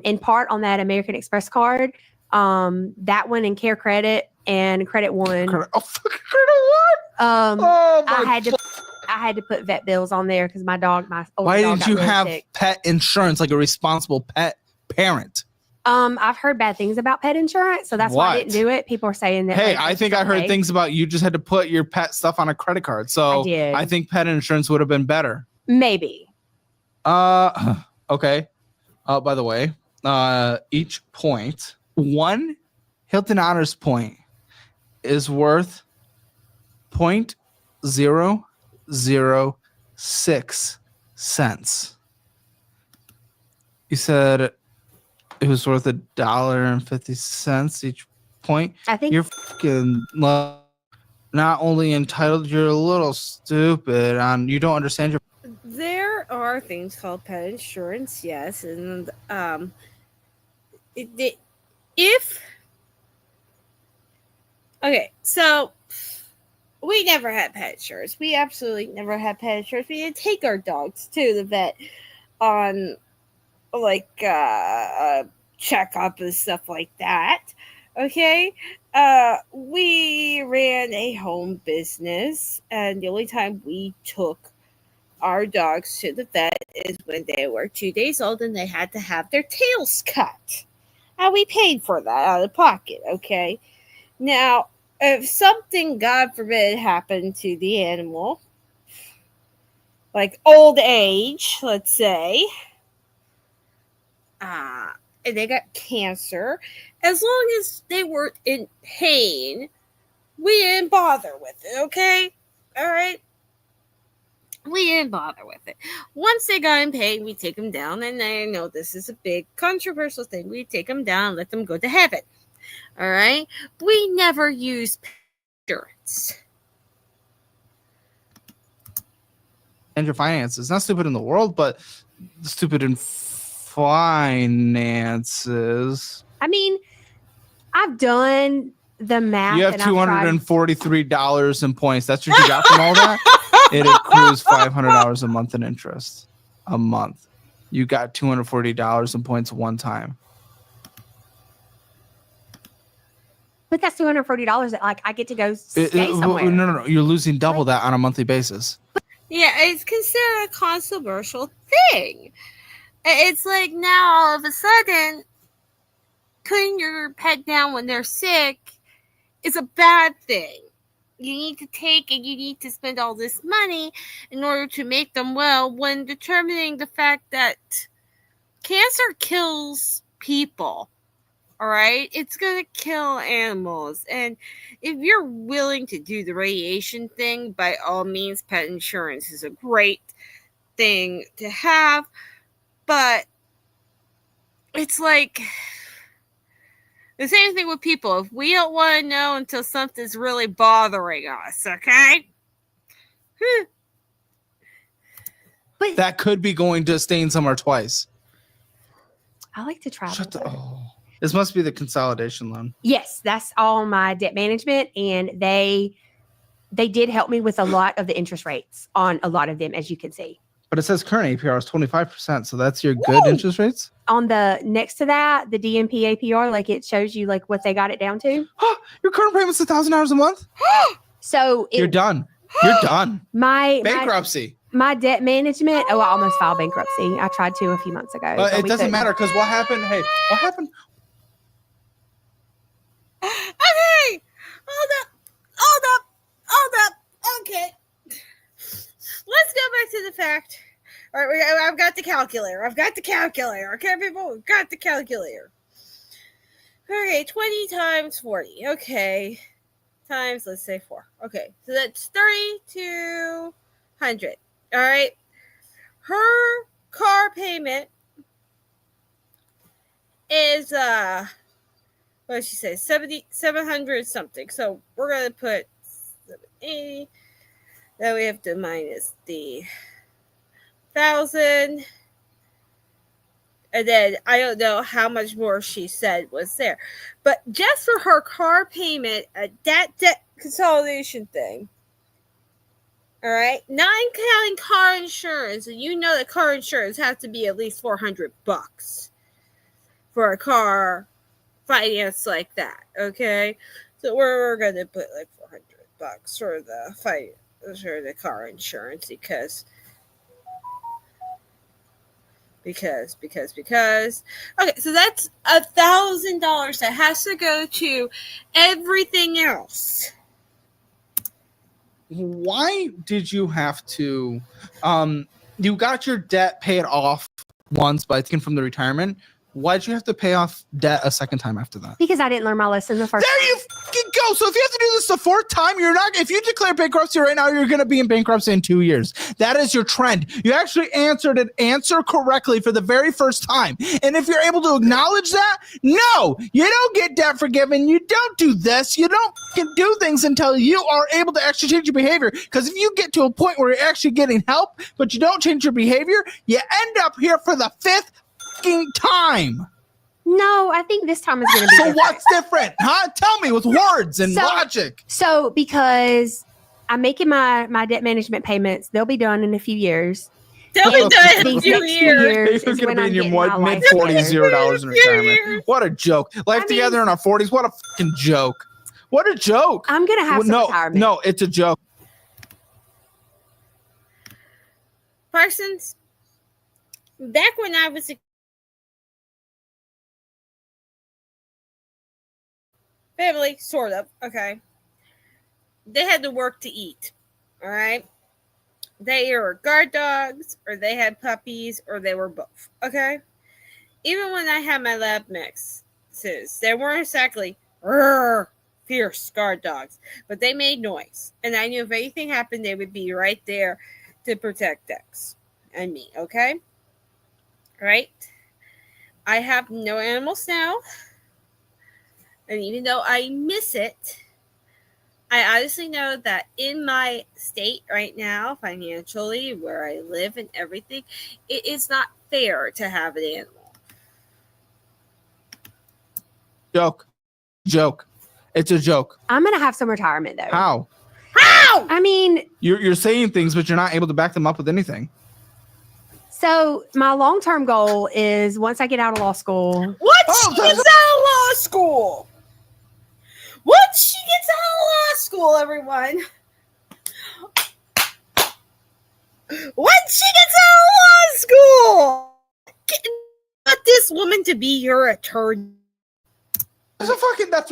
in part on that American Express card. That one and Care Credit and Credit One. Oh, fucking Credit One. Oh my I had to put vet bills on there because my older Why dog didn't got you really have sick. pet insurance like a responsible pet parent? I've heard bad things about pet insurance, so that's why I What? didn't do it. People are saying that. Hey, like, I think I heard things about you just had to put your pet stuff on a credit card. So I did. I think pet insurance would have been better. Maybe. Okay. By the way, each point, one Hilton Honors point is worth 0.006 cents. You said it was worth $1.50 each point. I think You're fucking not only entitled, you're a little stupid. You don't understand your. There are things called pet insurance, yes, and if okay, so we never had pet insurance. We absolutely never had pet insurance. We didn't take our dogs to the vet on like checkup and stuff like that. Okay. We ran a home business, and the only time we took our dogs to the vet is when they were 2 days old and they had to have their tails cut. And we paid for that out of pocket, okay? Now, if something, God forbid, happened to the animal, like old age, let's say, and they got cancer, as long as they weren't in pain, we didn't bother with it, okay? All right? We didn't bother with it. Once they got in pain, we take them down, and I know this is a big controversial thing. We take them down and let them go to heaven. All right? We never use insurance. And your finances. Not stupid in the world, but stupid in finances. I mean, I've done the math. You have and I've tried- $243 in points. That's what you got from all that? It accrues $500 a month in interest. A month. You got $240 in points one time. But that's $240 that like I get to go stay somewhere. No. You're losing double that on a monthly basis. Yeah, it's considered a controversial thing. It's like now all of a sudden, putting your pet down when they're sick is a bad thing. You need to take and you need to spend all this money in order to make them well, when determining the fact that cancer kills people. All right? It's going to kill animals. And if you're willing to do the radiation thing, by all means, pet insurance is a great thing to have. But it's like the same thing with people. If we don't want to know until something's really bothering us, okay? But That could be going to staying somewhere twice. I like to travel. This must be the consolidation loan. Yes, that's all my debt management, and they did help me with a lot of the interest rates on a lot of them, as you can see. But it says current APR is 25%, so that's your good interest rates? On the next to that, the DMP APR, like it shows you like what they got it down to. Your current payment's $1,000 a month? So You're done. You're done. Bankruptcy. My debt management. Oh, I almost filed bankruptcy. I tried to a few months ago. But it doesn't matter, because what happened? Hey, what happened? Okay, hold up. Okay, let's go back to the fact. All right, I've got the calculator. Okay, people, we've got the calculator. Okay, 20 times 40. Okay, times, let's say 4. Okay, so that's 3,200. All right, her car payment is what did she say? 700 something. So we're gonna put 780. Then we have to minus the 1,000. And then I don't know how much more she said was there. But just for her car payment at that debt consolidation thing. All right. Not counting car insurance. And you know that car insurance has to be at least $400 for a car finance like that. Okay. So we're gonna put like $400 for the car insurance because okay, so that's $1,000 that has to go to everything else. Why did you have to you got your debt paid off once by taking from the retirement? Why'd you have to pay off debt a second time after that? Because I didn't learn my lesson the first time. There you fucking go. So if you have to do this the fourth time, you're not. If you declare bankruptcy right now, you're going to be in bankruptcy in 2 years. That is your trend. You actually answered an answer correctly for the very first time. And if you're able to acknowledge that, no, you don't get debt forgiven. You don't do this. You don't do things until you are able to actually change your behavior. Because if you get to a point where you're actually getting help, but you don't change your behavior, you end up here for the fifth time. No, I think this time is going to be So different. what's different? Huh? Tell me with words and logic. So because I'm making my debt management payments. They'll be done in a few years. They'll be done in a These few next few years. years You're is gonna when be I'm in your getting my life mid 40s, together. $0 in retirement. What a joke! Life together in our 40s. What a fucking joke! What a joke! I'm gonna have some retirement. No, it's a joke. Parsons, back when I was a family, sort of, okay, they had to work to eat, all right? They were guard dogs, or they had puppies, or they were both, okay? Even when I had my lab mixes, they weren't exactly fierce guard dogs, but they made noise. And I knew if anything happened, they would be right there to protect Dex and me, okay? Right? I have no animals now. And even though I miss it, I honestly know that in my state right now, financially, where I live and everything, it is not fair to have an animal. Joke. It's a joke. I'm gonna have some retirement though. How? I mean, You're saying things, but you're not able to back them up with anything. so my long-term goal is once I get out of law school. Once she gets out of law school! Once she gets out of law school, everyone! Once she gets out of law school! Get this woman to be your attorney. That's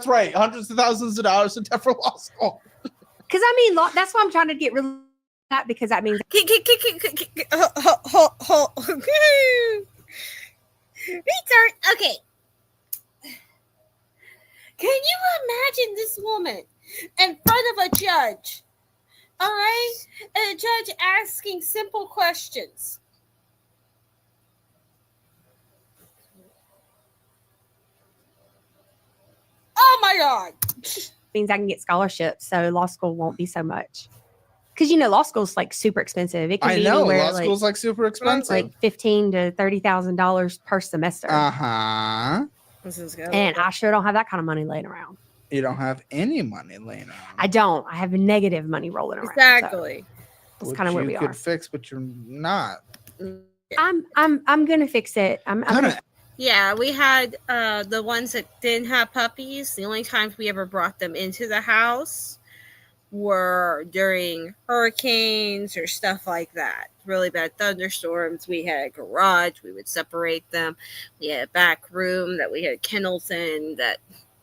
right. Hundreds of thousands of dollars in debt for law school. Because I mean, that's why I'm trying to get rid of that, because that means Retard. Okay. Can you imagine this woman in front of a judge? All right? And a judge asking simple questions. Oh my God. means I can get scholarships, so law school won't be so much. Because law school's like super expensive. It can be anywhere, law school's like super expensive, like $15,000 to $30,000 per semester. This is good. And I sure don't have that kind of money laying around. You don't have any money laying around. I don't. I have negative money rolling around. Exactly. So that's kind of where we are. You could fix, but you're not. I'm gonna fix it. I'm gonna. Yeah, we had the ones that didn't have puppies. The only times we ever brought them into the house were during hurricanes or stuff like that. Really bad thunderstorms. We had a garage. We would separate them. We had a back room that we had kennels in, that,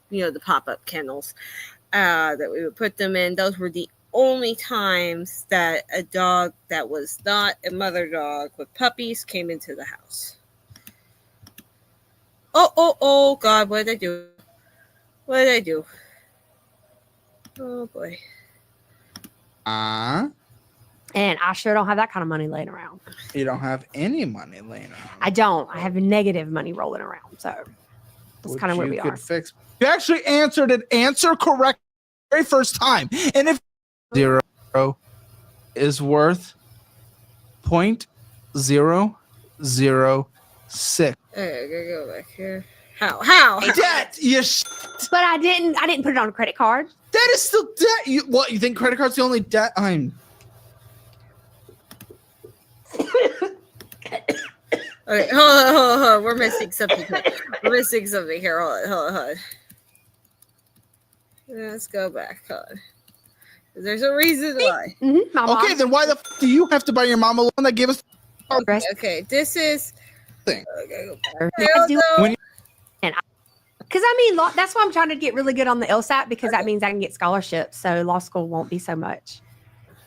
the pop-up kennels that we would put them in. Those were the only times that a dog that was not a mother dog with puppies came into the house. Oh, God, what did I do? Oh, boy. And I sure don't have that kind of money laying around. You don't have any money laying around. I don't. I have negative money rolling around. So that's kind of where we are. Fix. You actually answered an answer correct the very first time. And if 0 is worth 0.006. I gotta go back here. How? Debt. But I didn't put it on a credit card. That is still debt. You think credit card's the only debt? Okay, hold on. We're missing something here. Hold on. Let's go back. Hold on. There's a reason why. Mm-hmm, okay, then why the do you have to buy your mom a loan that gave us? Okay, this is. Thing. Because that's why I'm trying to get really good on the LSAT, because that means I can get scholarships. So law school won't be so much.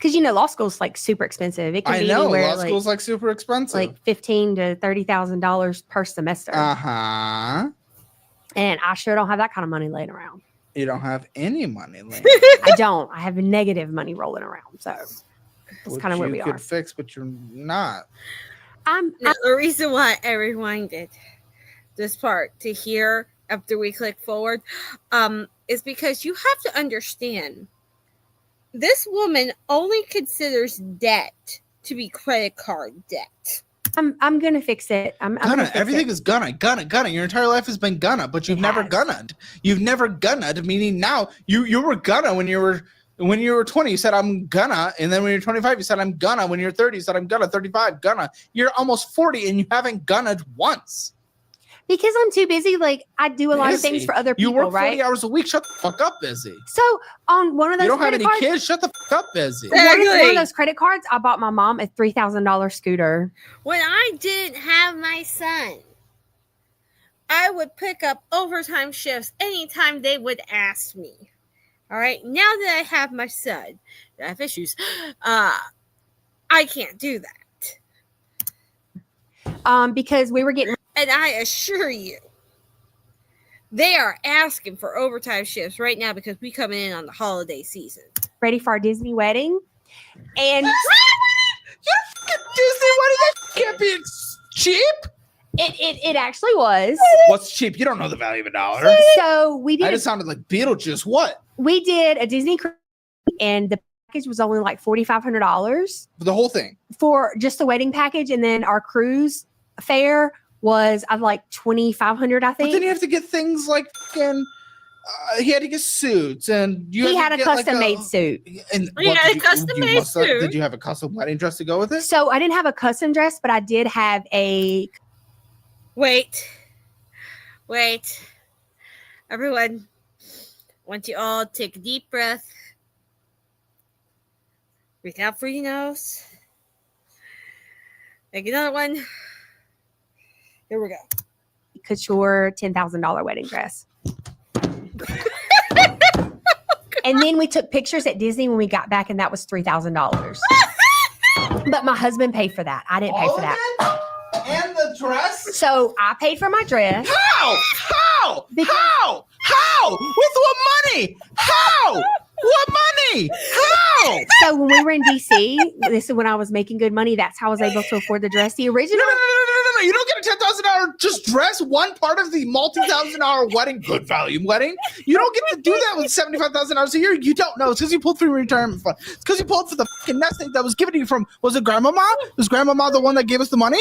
Because law school's like super expensive. It can be anywhere. Law school's like super expensive, like $15,000 to $30,000 per semester. And I sure don't have that kind of money laying around. You don't have any money laying around. I don't. I have negative money rolling around. So that's kind of where we are. You could fix, but you're not. The reason why I rewinded this part to here after we click forward is because you have to understand, this woman only considers debt to be credit card debt. I'm gonna fix it. Everything is gonna. Your entire life has been gonna, but you've never gunned. You've never gunned, meaning now you were gonna when you were When you were 20, you said I'm gonna, and then when you're 25, you said I'm gonna. When you're 30, you said I'm gonna. 35, gonna. You're almost 40, and you haven't gonna once. Because I'm too busy. Like, I do a lot of things for other people, You work 40 right? hours a week. Shut the fuck up, Busy. So on one of those You don't have credit any cards, kids. Shut the fuck up, Busy. one of those credit cards, I bought my mom a $3,000 scooter. When I didn't have my son, I would pick up overtime shifts anytime they would ask me. All right. Now that I have my son, I have issues. I can't do that. Because we were getting, And I assure you, they are asking for overtime shifts right now because we coming in on the holiday season. ready for our Disney wedding. And Disney, why did that can't be cheap? it actually was. What's cheap? You don't know the value of a dollar. So we That did just sounded like Beetlejuice. What? we did a Disney cruise, and the package was only like $4,500 The whole thing. for just the wedding package, and then our cruise fare was like $2,500, I But then think. you have to get things like fucking. He had to get suits, and He had a custom made suit. And He had a custom-made suit. Did you have a custom wedding dress to go with it? So I didn't have a custom dress, but I did have a. Wait. Everyone, I want you all to take a deep breath. Breathe out through your nose. Take another one. Here we go. Couture $10,000 wedding dress. And then we took pictures at Disney when we got back, and that was $3,000. But my husband paid for that. I didn't pay for that. And the dress? So I paid for my dress. How? Because- How? With what money? How? What money? How? So when we were in DC, this is when I was making good money. That's how I was able to afford the dress. The No, original. you don't get a $10,000 just dress, one part of the multi-$1,000 wedding, good value wedding. You don't get to do that with $75,000 a year. You don't know. It's because you pulled from your retirement fund. It's because you pulled for the fucking nest egg that was given to you from, was it grandmama? Was grandmama the one that gave us the money?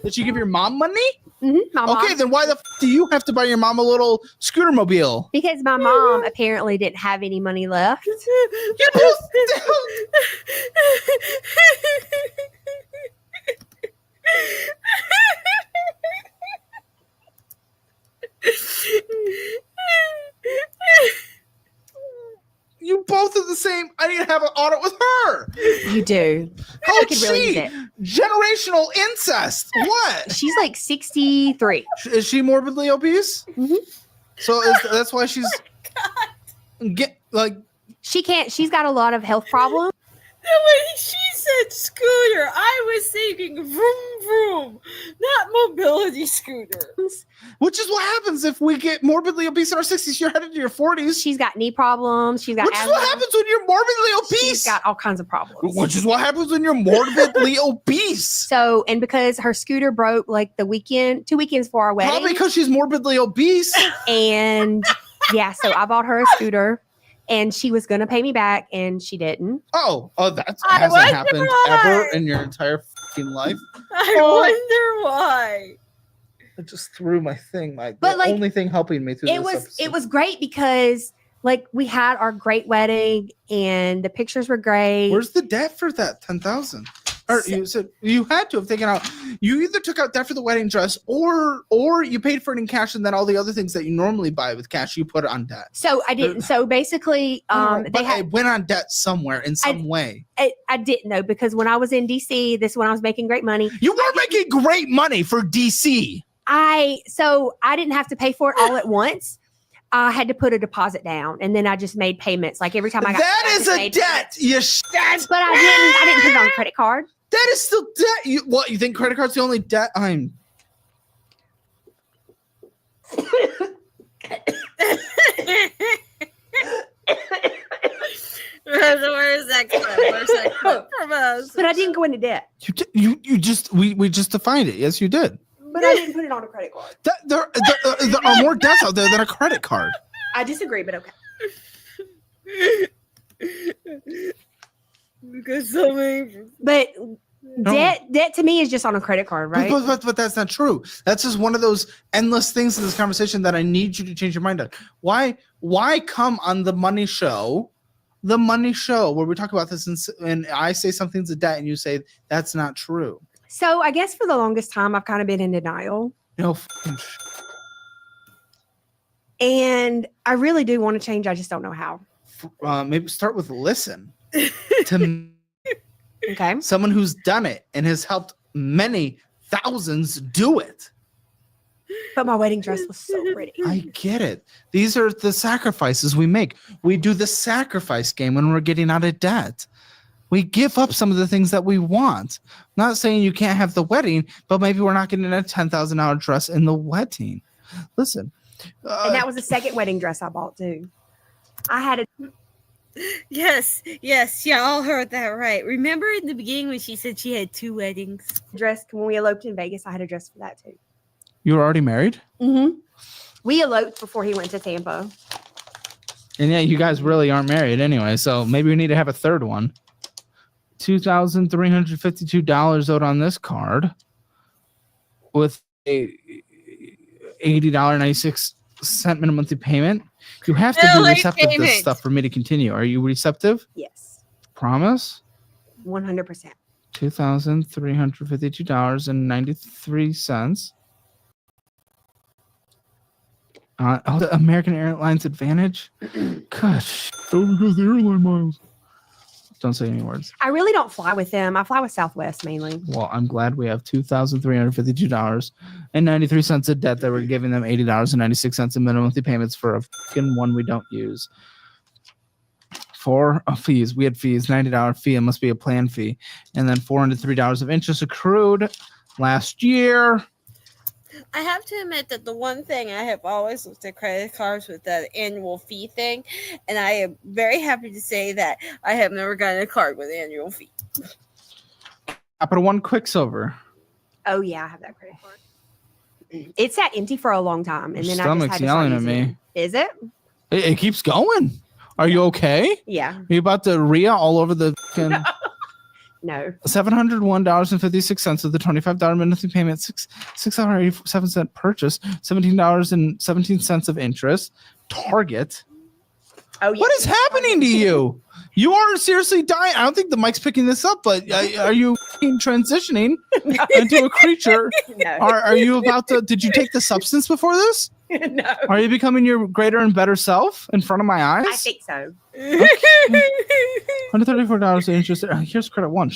Did she give your mom money? My mom. Okay, then why the do you have to buy your mom a little scooter mobile? Because my mom apparently didn't have any money left. You both- You both are the same. I need to have an audit with her. You do. How I old could is really use she? it. Generational incest. What? She's like 63. Is she morbidly obese? Mhm. So that's why she's get like. She can't. She's got a lot of health problems. When she said scooter, I was thinking vroom vroom, not mobility scooter. Which is what happens if we get morbidly obese in our 60s. You're headed to your 40s. She's got knee problems. She's got Which is asthma. what happens when you're morbidly obese. She's got all kinds of problems. Which is what happens when you're morbidly obese. So, and because her scooter broke like the weekend, 2 weekends for our wedding. Probably because she's morbidly obese. And yeah, so I bought her a scooter, and she was going to pay me back, and she didn't. Oh, that I hasn't wonder happened why. ever in your entire fucking life. I Oh. wonder why. I just threw my thing. But, the like, only thing helping me through It was great because like we had our great wedding, and the pictures were great. Where's the debt for that 10,000? Or you said you had to have taken out. You either took out debt for the wedding dress, or you paid for it in cash, and then all the other things that you normally buy with cash, you put on debt. So I didn't. So basically, But they had. it went on debt somewhere in some way. I didn't know because when I was in DC, this is when I was making great money. You were making great money for DC. I didn't have to pay for it all at once. I had to put a deposit down, and then I just made payments. Like every time I got That is a debt. You but I didn't put it on a credit card. That is still debt. You think credit card's the only debt? Where's that clip? Where's that clip from us? But I didn't go into debt. You just we just defined it. Yes, you did. But I didn't put it on a credit card. There are more debts out there than a credit card. I disagree, but okay. Because so many. But debt to me is just on a credit card, right? But that's not true. That's just one of those endless things in this conversation that I need you to change your mind on. Why come on the money show the money show where we talk about this and I say something's a debt and you say that's not true. So I guess for the longest time, I've kind of been in denial. No, And I really do want to change. I just don't know how. maybe start with listen to Okay. someone who's done it and has helped many thousands do it. But my wedding dress was so pretty. I get it. These are the sacrifices we make. We do the sacrifice game when we're getting out of debt. We give up some of the things that we want. Not saying you can't have the wedding, but maybe we're not getting a $10,000 dress in the wedding. Listen. And that was the second wedding dress I bought too. I had a Yes, y'all heard that right. Remember in the beginning when she said she had 2 weddings? dress when we eloped in Vegas. I had a dress for that too. You were already married? Mm-hmm. We eloped before he went to Tampa. And yeah, you guys really aren't married anyway, so maybe we need to have a third one. $2,352 owed on this card with a $80.96 minimum monthly payment. You have to be receptive to this stuff for me to continue. Are you receptive? Yes. Promise? 100%. $2,352.93. The American Airlines Advantage? Gosh. Oh, because the airline miles. Don't say any words. I really don't fly with them. I fly with Southwest mainly. Well, I'm glad we have $2,352.93 of debt that we're giving them $80.96 in minimum monthly payments for a fucking one we don't use. For fees, we had fees, $90 fee. It must be a plan fee, and then $403 of interest accrued last year. I have to admit that the one thing I have always looked at credit cards with that annual fee thing, and I am very happy to say that I have never gotten a card with annual fee. Capital One Quicksilver. Oh yeah, I have that credit card. It sat empty for a long time, and Your then I just stomach's had to yelling start at using me. it. Is it? It keeps going. Are you okay? Yeah. Are you about to Rhea all over the fucking No. $701.56 of the $25 monthly payment, $6.87 purchase, $17.17 of interest. Target. Oh yeah. What is happening to you? You are seriously dying. I don't think the mic's picking this up, but are you transitioning into a creature? No. Are you about to? Did you take the substance before this? No. Are you becoming your greater and better self in front of my eyes? I think so. $134 in interest. Here's credit one.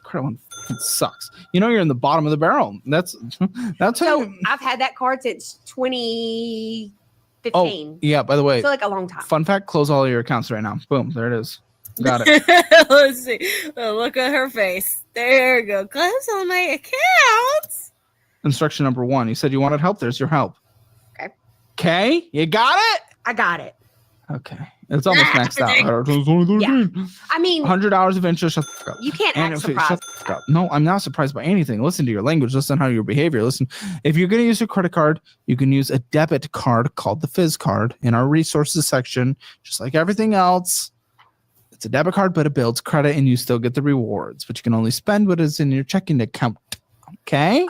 Credit one sucks. You know you're in the bottom of the barrel. That's So I've had that card since 2015. Oh, yeah, by the way, So like a long time. fun fact, close all of your accounts right now. Boom, there it is. Got it. Let's see. Look at her face. There you go. Close all my accounts. Instruction number 1. You said you wanted help. There's your help. Okay. Okay, you got it? I got it. Okay. It's almost maxed out. Yeah. I mean, $100 of interest. Shut the fuck up. you can't And act if it- surprised. shut the fuck up. No, I'm not surprised by anything. Listen to your language. Listen how your behavior. Listen, if you're going to use a credit card, you can use a debit card called the Fizz card in our resources section, just like everything else. It's a debit card, but it builds credit and you still get the rewards, but you can only spend what is in your checking account. Okay?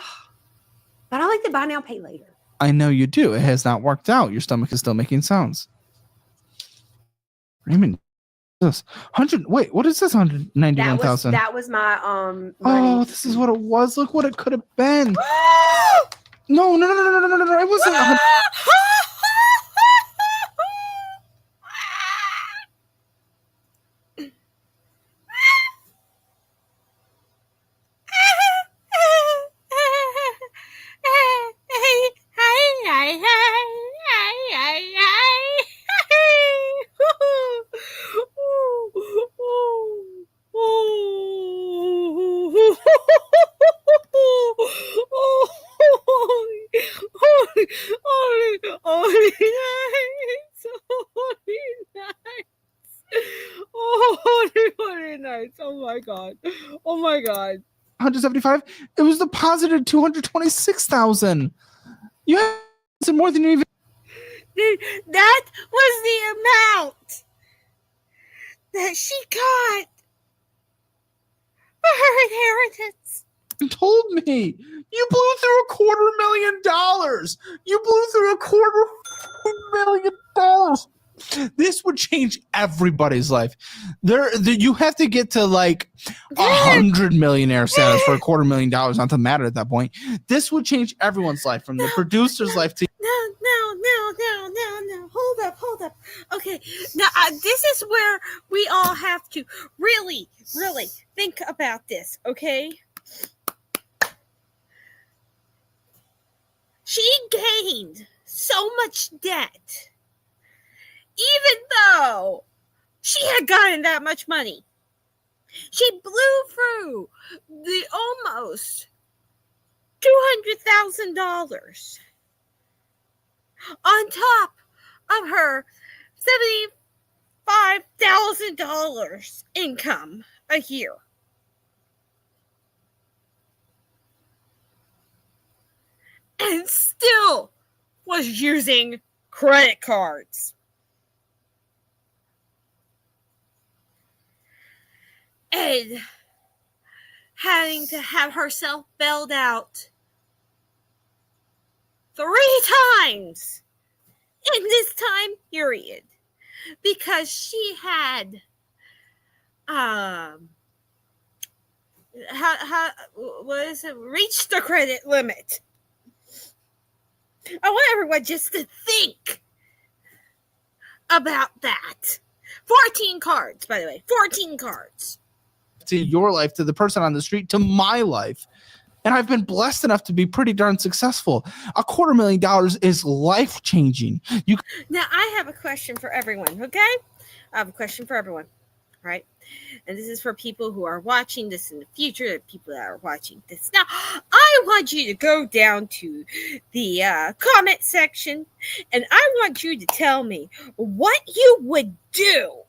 But I like to buy now, pay later. I know you do. It has not worked out. Your stomach is still making sounds. Raymond, this 100. Wait, what is this? 199,000. That was my money. Oh, this is what it was. Look what it could have been. No. It wasn't. Oh my god. 175. It was deposited 226,000. You have more than you even. That was the amount that she got for her inheritance. Told me you blew through $250,000. You blew through $250,000. This would change everybody's life. You have to get to like 100 millionaire status for $250,000 not to matter at that point. This would change everyone's life, from the producer's life to No. Hold up. Okay, now this is where we all have to really think about this, okay? She gained so much debt, even though she had gotten that much money. She blew through the almost $200,000 on top of her $75,000 income a year. And still was using credit cards. And having to have herself bailed out 3 times in this time period because she had reached the credit limit. I want everyone just to think about that. 14 cards, by the way. 14 cards. To your life, to the person on the street, to my life. And I've been blessed enough to be pretty darn successful. $250,000 is life-changing. Now, I have a question for everyone, okay? I have a question for everyone, right? And this is for people who are watching this in the future, and people that are watching this now. I want you to go down to the comment section, and I want you to tell me what you would do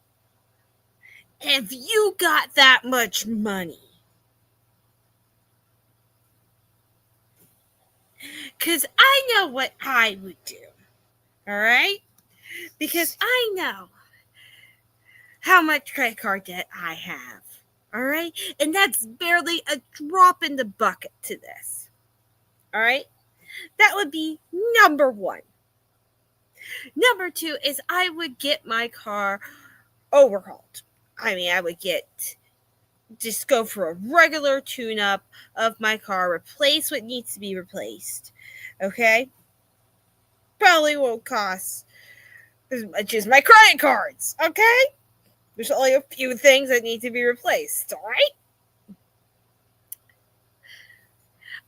if you got that much money. Because I know what I would do, all right? Because I know how much credit card debt I have, all right? And that's barely a drop in the bucket to this, all right? That would be number 1. Number 2 is I would get my car overhauled. I mean, I would just go for a regular tune-up of my car, replace what needs to be replaced, okay? Probably won't cost as much as my credit cards, okay? There's only a few things that need to be replaced, all right?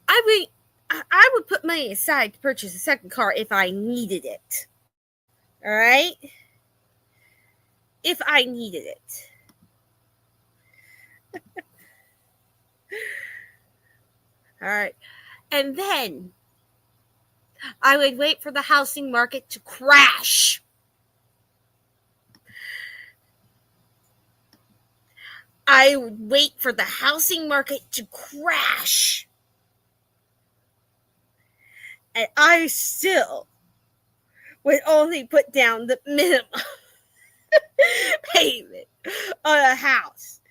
I would put money aside to purchase a second car if I needed it, all right? If I needed it. All right. And then I would wait for the housing market to crash. I would wait for the housing market to crash. And I still would only put down the minimum payment on a house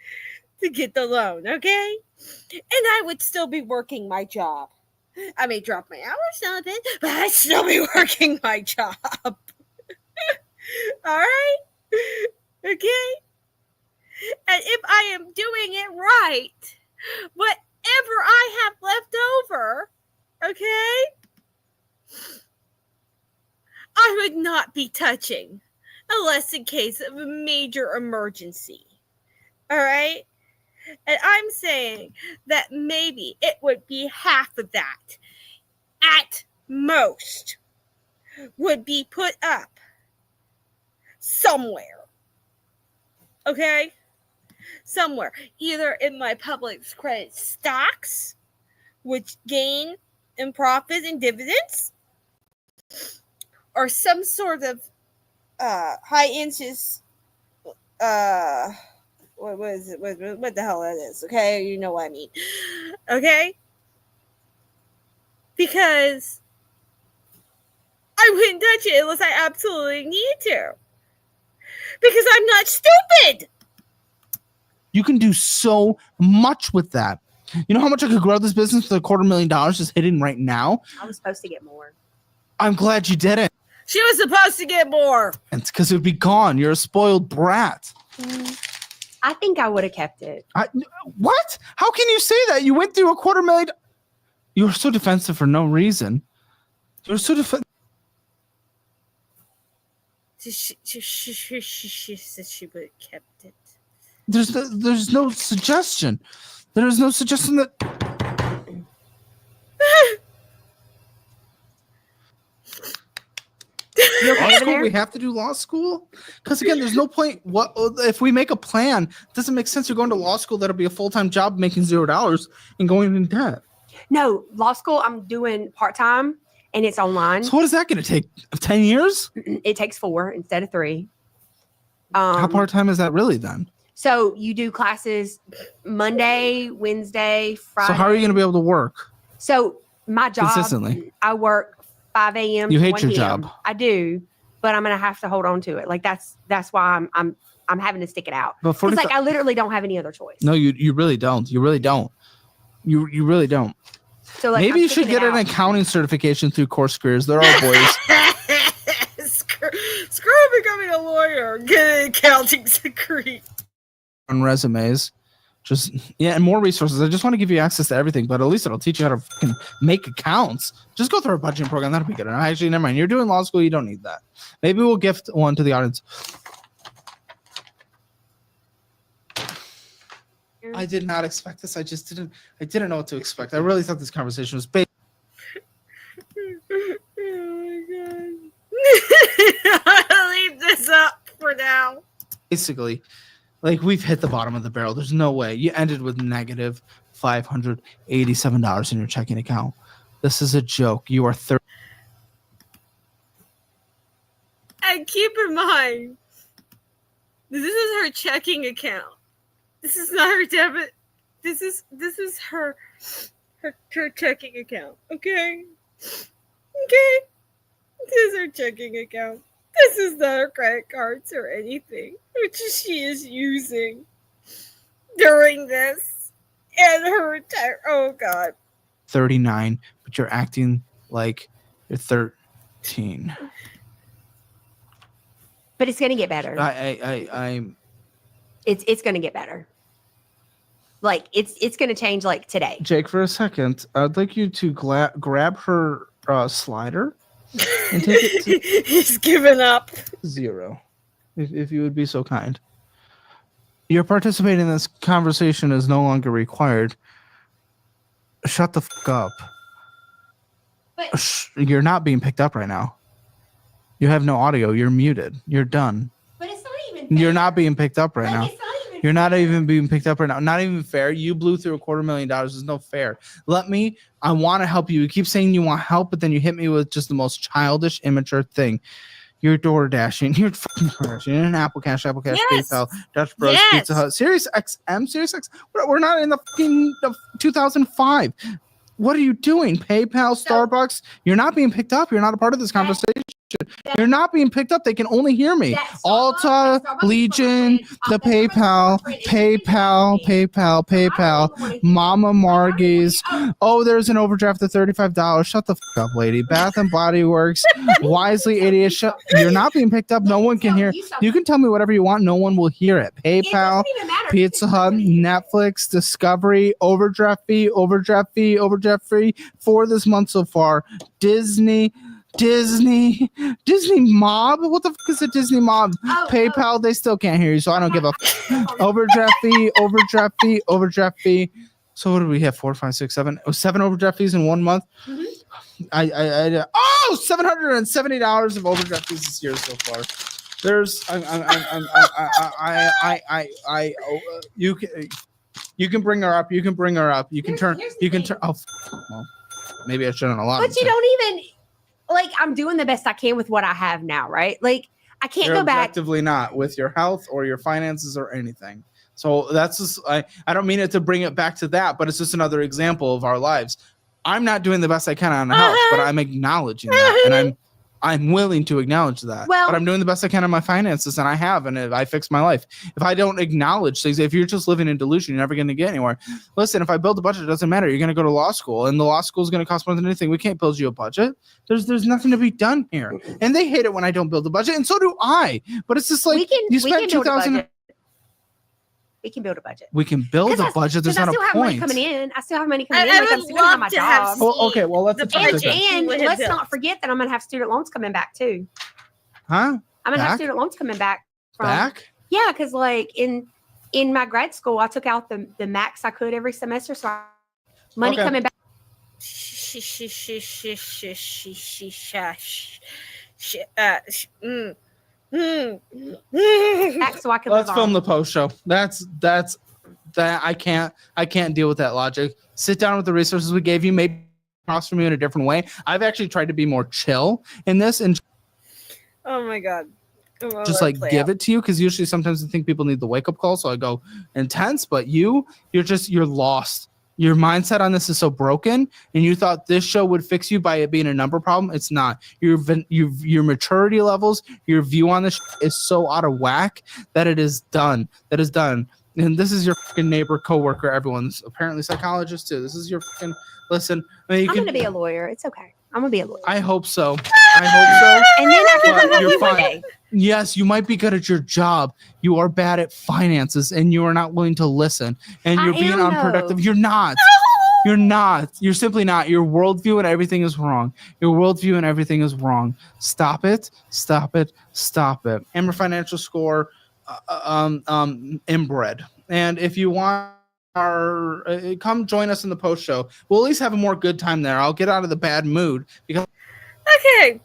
to get the loan, okay? And I would still be working my job. I may drop my hours a bit, but I'd still be working my job. All right? Okay? And if I am doing it right, whatever I have left over, okay, I would not be touching unless in case of a major emergency. All right? And I'm saying that maybe it would be half of that, at most, would be put up somewhere. Okay? Somewhere. Either in my public credit stocks, which gain in profit and dividends, or some sort of high interest what is it? What the hell that is? Okay, you know what I mean. Okay, because I wouldn't touch it unless I absolutely need to. Because I'm not stupid. You can do so much with that. You know how much I could grow this business with $250,000 just hitting right now? I was supposed to get more. I'm glad you did it. She was supposed to get more. And it's because it would be gone. You're a spoiled brat. I think I would have kept it. What? How can you say that? You went through $250,000. You were so defensive for no reason. You were so defensive. She said she would have kept it. There's no suggestion. There's no suggestion that. You okay Law over school? there? We have to do law school? Because again, there's no point. What if we make a plan? It doesn't make sense. You're going to law school. That'll be a full-time job making $0 and going in debt. No, law school I'm doing part-time and it's online. So what is that going to take? 10 years? It takes 4 instead of 3. How part-time is that really then? So you do classes Monday, Wednesday, Friday. So how are you going to be able to work? So my job, consistently? I work 5 a.m. You to hate 1 your p.m. job. I do, but I'm gonna have to hold on to it. Like that's why I'm having to stick it out. But It's like I literally don't have any other choice. No, you really don't. You really don't. You really don't. So like, Maybe I'm you should sticking get it an out. accounting certification through Course Careers. They're all boys. Screw becoming a lawyer. Get an accounting degree. On resumes. Just and more resources. I just want to give you access to everything, but at least it'll teach you how to fucking make accounts. Just go through a budgeting program. That'll be good. Actually, never mind. You're doing law school. You don't need that. Maybe we'll gift one to the audience. I did not expect this. I didn't know what to expect. I really thought this conversation was based. Oh my god. I'll leave this up for now. Basically, like we've hit the bottom of the barrel. There's no way. You ended with negative $587 in your checking account. This is a joke. You are 30. And keep in mind, this is her checking account. This is not her debit. This is her checking account. Okay? Okay? This is her checking account. This is not her credit cards or anything, which she is using during this. And her entire, oh God. 39, but you're acting like you're 13. But it's gonna get better. I'm It's gonna get better. Like it's gonna change like today. Jake, for a second, I'd like you to grab her slider and take it to He's given up. 0, if you would be so kind. Your participating in this conversation is no longer required. Shut the fuck up. But You're not being picked up right now. You have no audio. You're muted. You're done. but it's not even. You're not being picked up right now. It's not even. You're not even being picked up right now. Not even fair. You blew through $250,000. There's no fair. I want to help you. You keep saying you want help, but then you hit me with just the most childish, immature thing. You're door dashing. You're fucking crashing. You're in Apple Cash, Yes. PayPal, Dutch Bros, Yes. Pizza Hut, Sirius XM. We're not in the fucking 2005. What are you doing? PayPal, Starbucks. You're not being picked up. You're not a part of this conversation. You're not being picked up. They can only hear me. Alta, Legion, the PayPal, Mama Margie's. Oh, there's an overdraft of $35. Shut the fuck up, lady. Bath and Body Works, Wisely Idiot. You're not being picked up. No one can hear. You can tell me whatever you want. No one will hear it. PayPal, Pizza Hut, Netflix, Discovery, overdraft fee for this month so far. Disney Mob. What the fuck is a Disney Mob? PayPal, they still can't hear you, so I don't give a overdraft fee. So what do we have? 4, 5, 6, 7. 7 overdraft fees in 1 month. Mhm. $770 of overdraft fees this year so far. There's you can bring her up. You can turn. Oh, well, maybe I shouldn't allow. But you don't even like. I'm doing the best I can with what I have now, right? Like I can't You're go back. objectively not with your health or your finances or anything. So that's just I don't mean it to bring it back to that, but it's just another example of our lives. I'm not doing the best I can on the house, but I'm acknowledging that, and I'm willing to acknowledge that. Well- but I'm doing the best I can in my finances, and I have, and I fixed my life. If I don't acknowledge things, if you're just living in delusion, you're never going to get anywhere. Listen, if I build a budget, it doesn't matter. You're going to go to law school, and the law school is going to cost more than anything. We can't build you a budget. There's nothing to be done here. And they hate it when I don't build a budget, and so do I. But it's just like, you spent 2,000. We can build a budget. We can build a budget. There's not a point. I still have money coming in. I still have money coming in. I Like, I'm would still gonna have love my to have job. Well, okay, well, let's And let's not forget that I'm gonna have student loans coming back too. Huh? I'm gonna have student loans coming back. Back? Yeah, because like in my grad school, I took out the max I could every semester, so money coming back. Back so I can Let's live film on. the post show. That's that. I can't deal with that logic. Sit down with the resources we gave you. Maybe across from you in a different way. I've actually tried to be more chill in this and Oh my god. just like give it to you, because usually sometimes I think people need the wake up call, so I go intense. But you're lost. Your mindset on this is so broken, and you thought this show would fix you by it being a number problem. It's not. Your maturity levels, your view on this is so out of whack that it is done. That is done. And this is your fucking neighbor, coworker, everyone's apparently psychologist too. This is your fucking listen. I mean, I'm gonna be a lawyer. It's okay. I'm gonna be a lawyer. I hope so. I hope so. And then I can But come you're with you one fine. day. Yes, you might be good at your job. You are bad at finances, and you are not willing to listen. And you're being unproductive. Though. You're not. You're not. You're simply not. Your worldview and everything is wrong. Your worldview and everything is wrong. Stop it. Stop it. Stop it. Amber Financial Score, inbred. And if you want come join us in the post show. We'll at least have a more good time there. I'll get out of the bad mood because. Okay.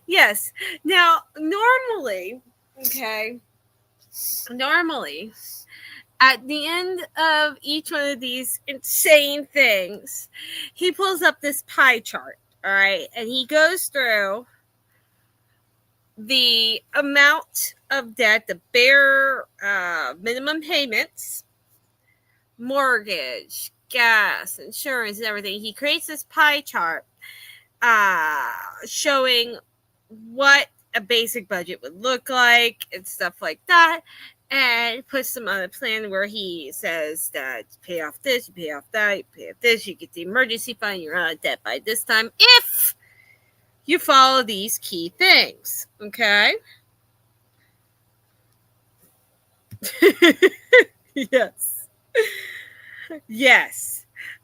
Yes. Now, normally, at the end of each one of these insane things, he pulls up this pie chart, all right? And he goes through the amount of debt, the bare minimum payments, mortgage, gas, insurance, and everything. He creates this pie chart showing what a basic budget would look like and stuff like that, and puts them on a plan where he says that you pay off this, you pay off that, you pay off this, you get the emergency fund, you're out of debt by this time if you follow these key things. Okay. Yes.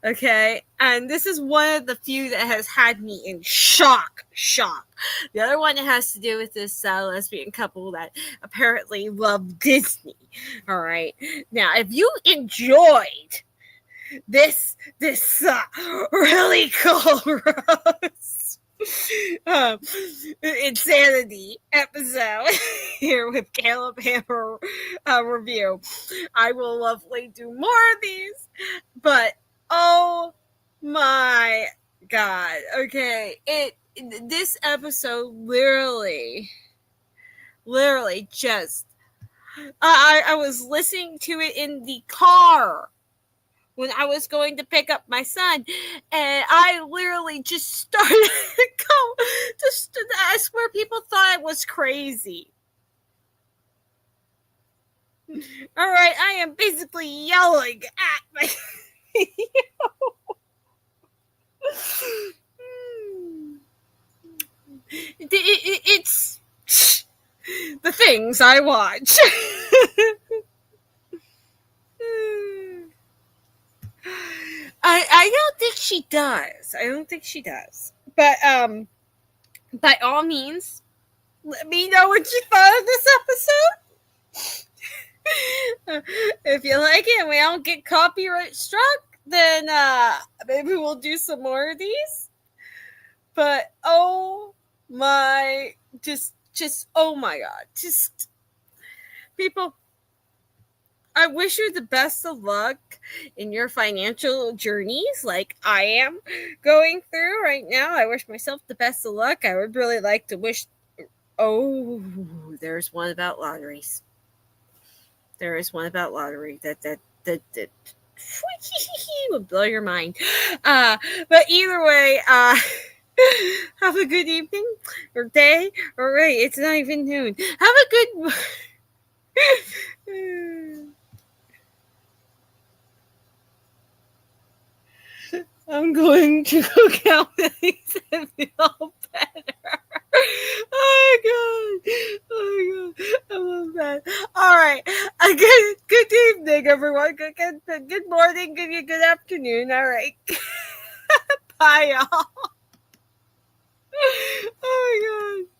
Okay. And this is one of the few that has had me in shock. The other one has to do with this lesbian couple that apparently love Disney. All right. Now, if you enjoyed this really cool insanity episode here with Caleb Hammer review, I will lovely do more of these, but oh my god, okay, this episode literally just I was listening to it in the car when I was going to pick up my son, and I literally just started to go. I swear people thought I was crazy. All right, I am basically yelling at my. It's the things I watch. I don't think she does. But by all means, let me know what you thought of this episode. If you like it and we don't get copyright struck, then maybe we'll do some more of these. But oh my god. Just people, I wish you the best of luck in your financial journeys like I am going through right now. I wish myself the best of luck. I would really like to wish. Oh, there's one about lotteries. There is one about lottery that would blow your mind. But either way, Have a good evening or day. All right, it's not even noon. Have a good. I'm going to go count these and feel better. Oh my god! Oh my god! I love that. All right. Good evening, everyone. Good morning. Good afternoon. All right. Bye, y'all. Oh my god.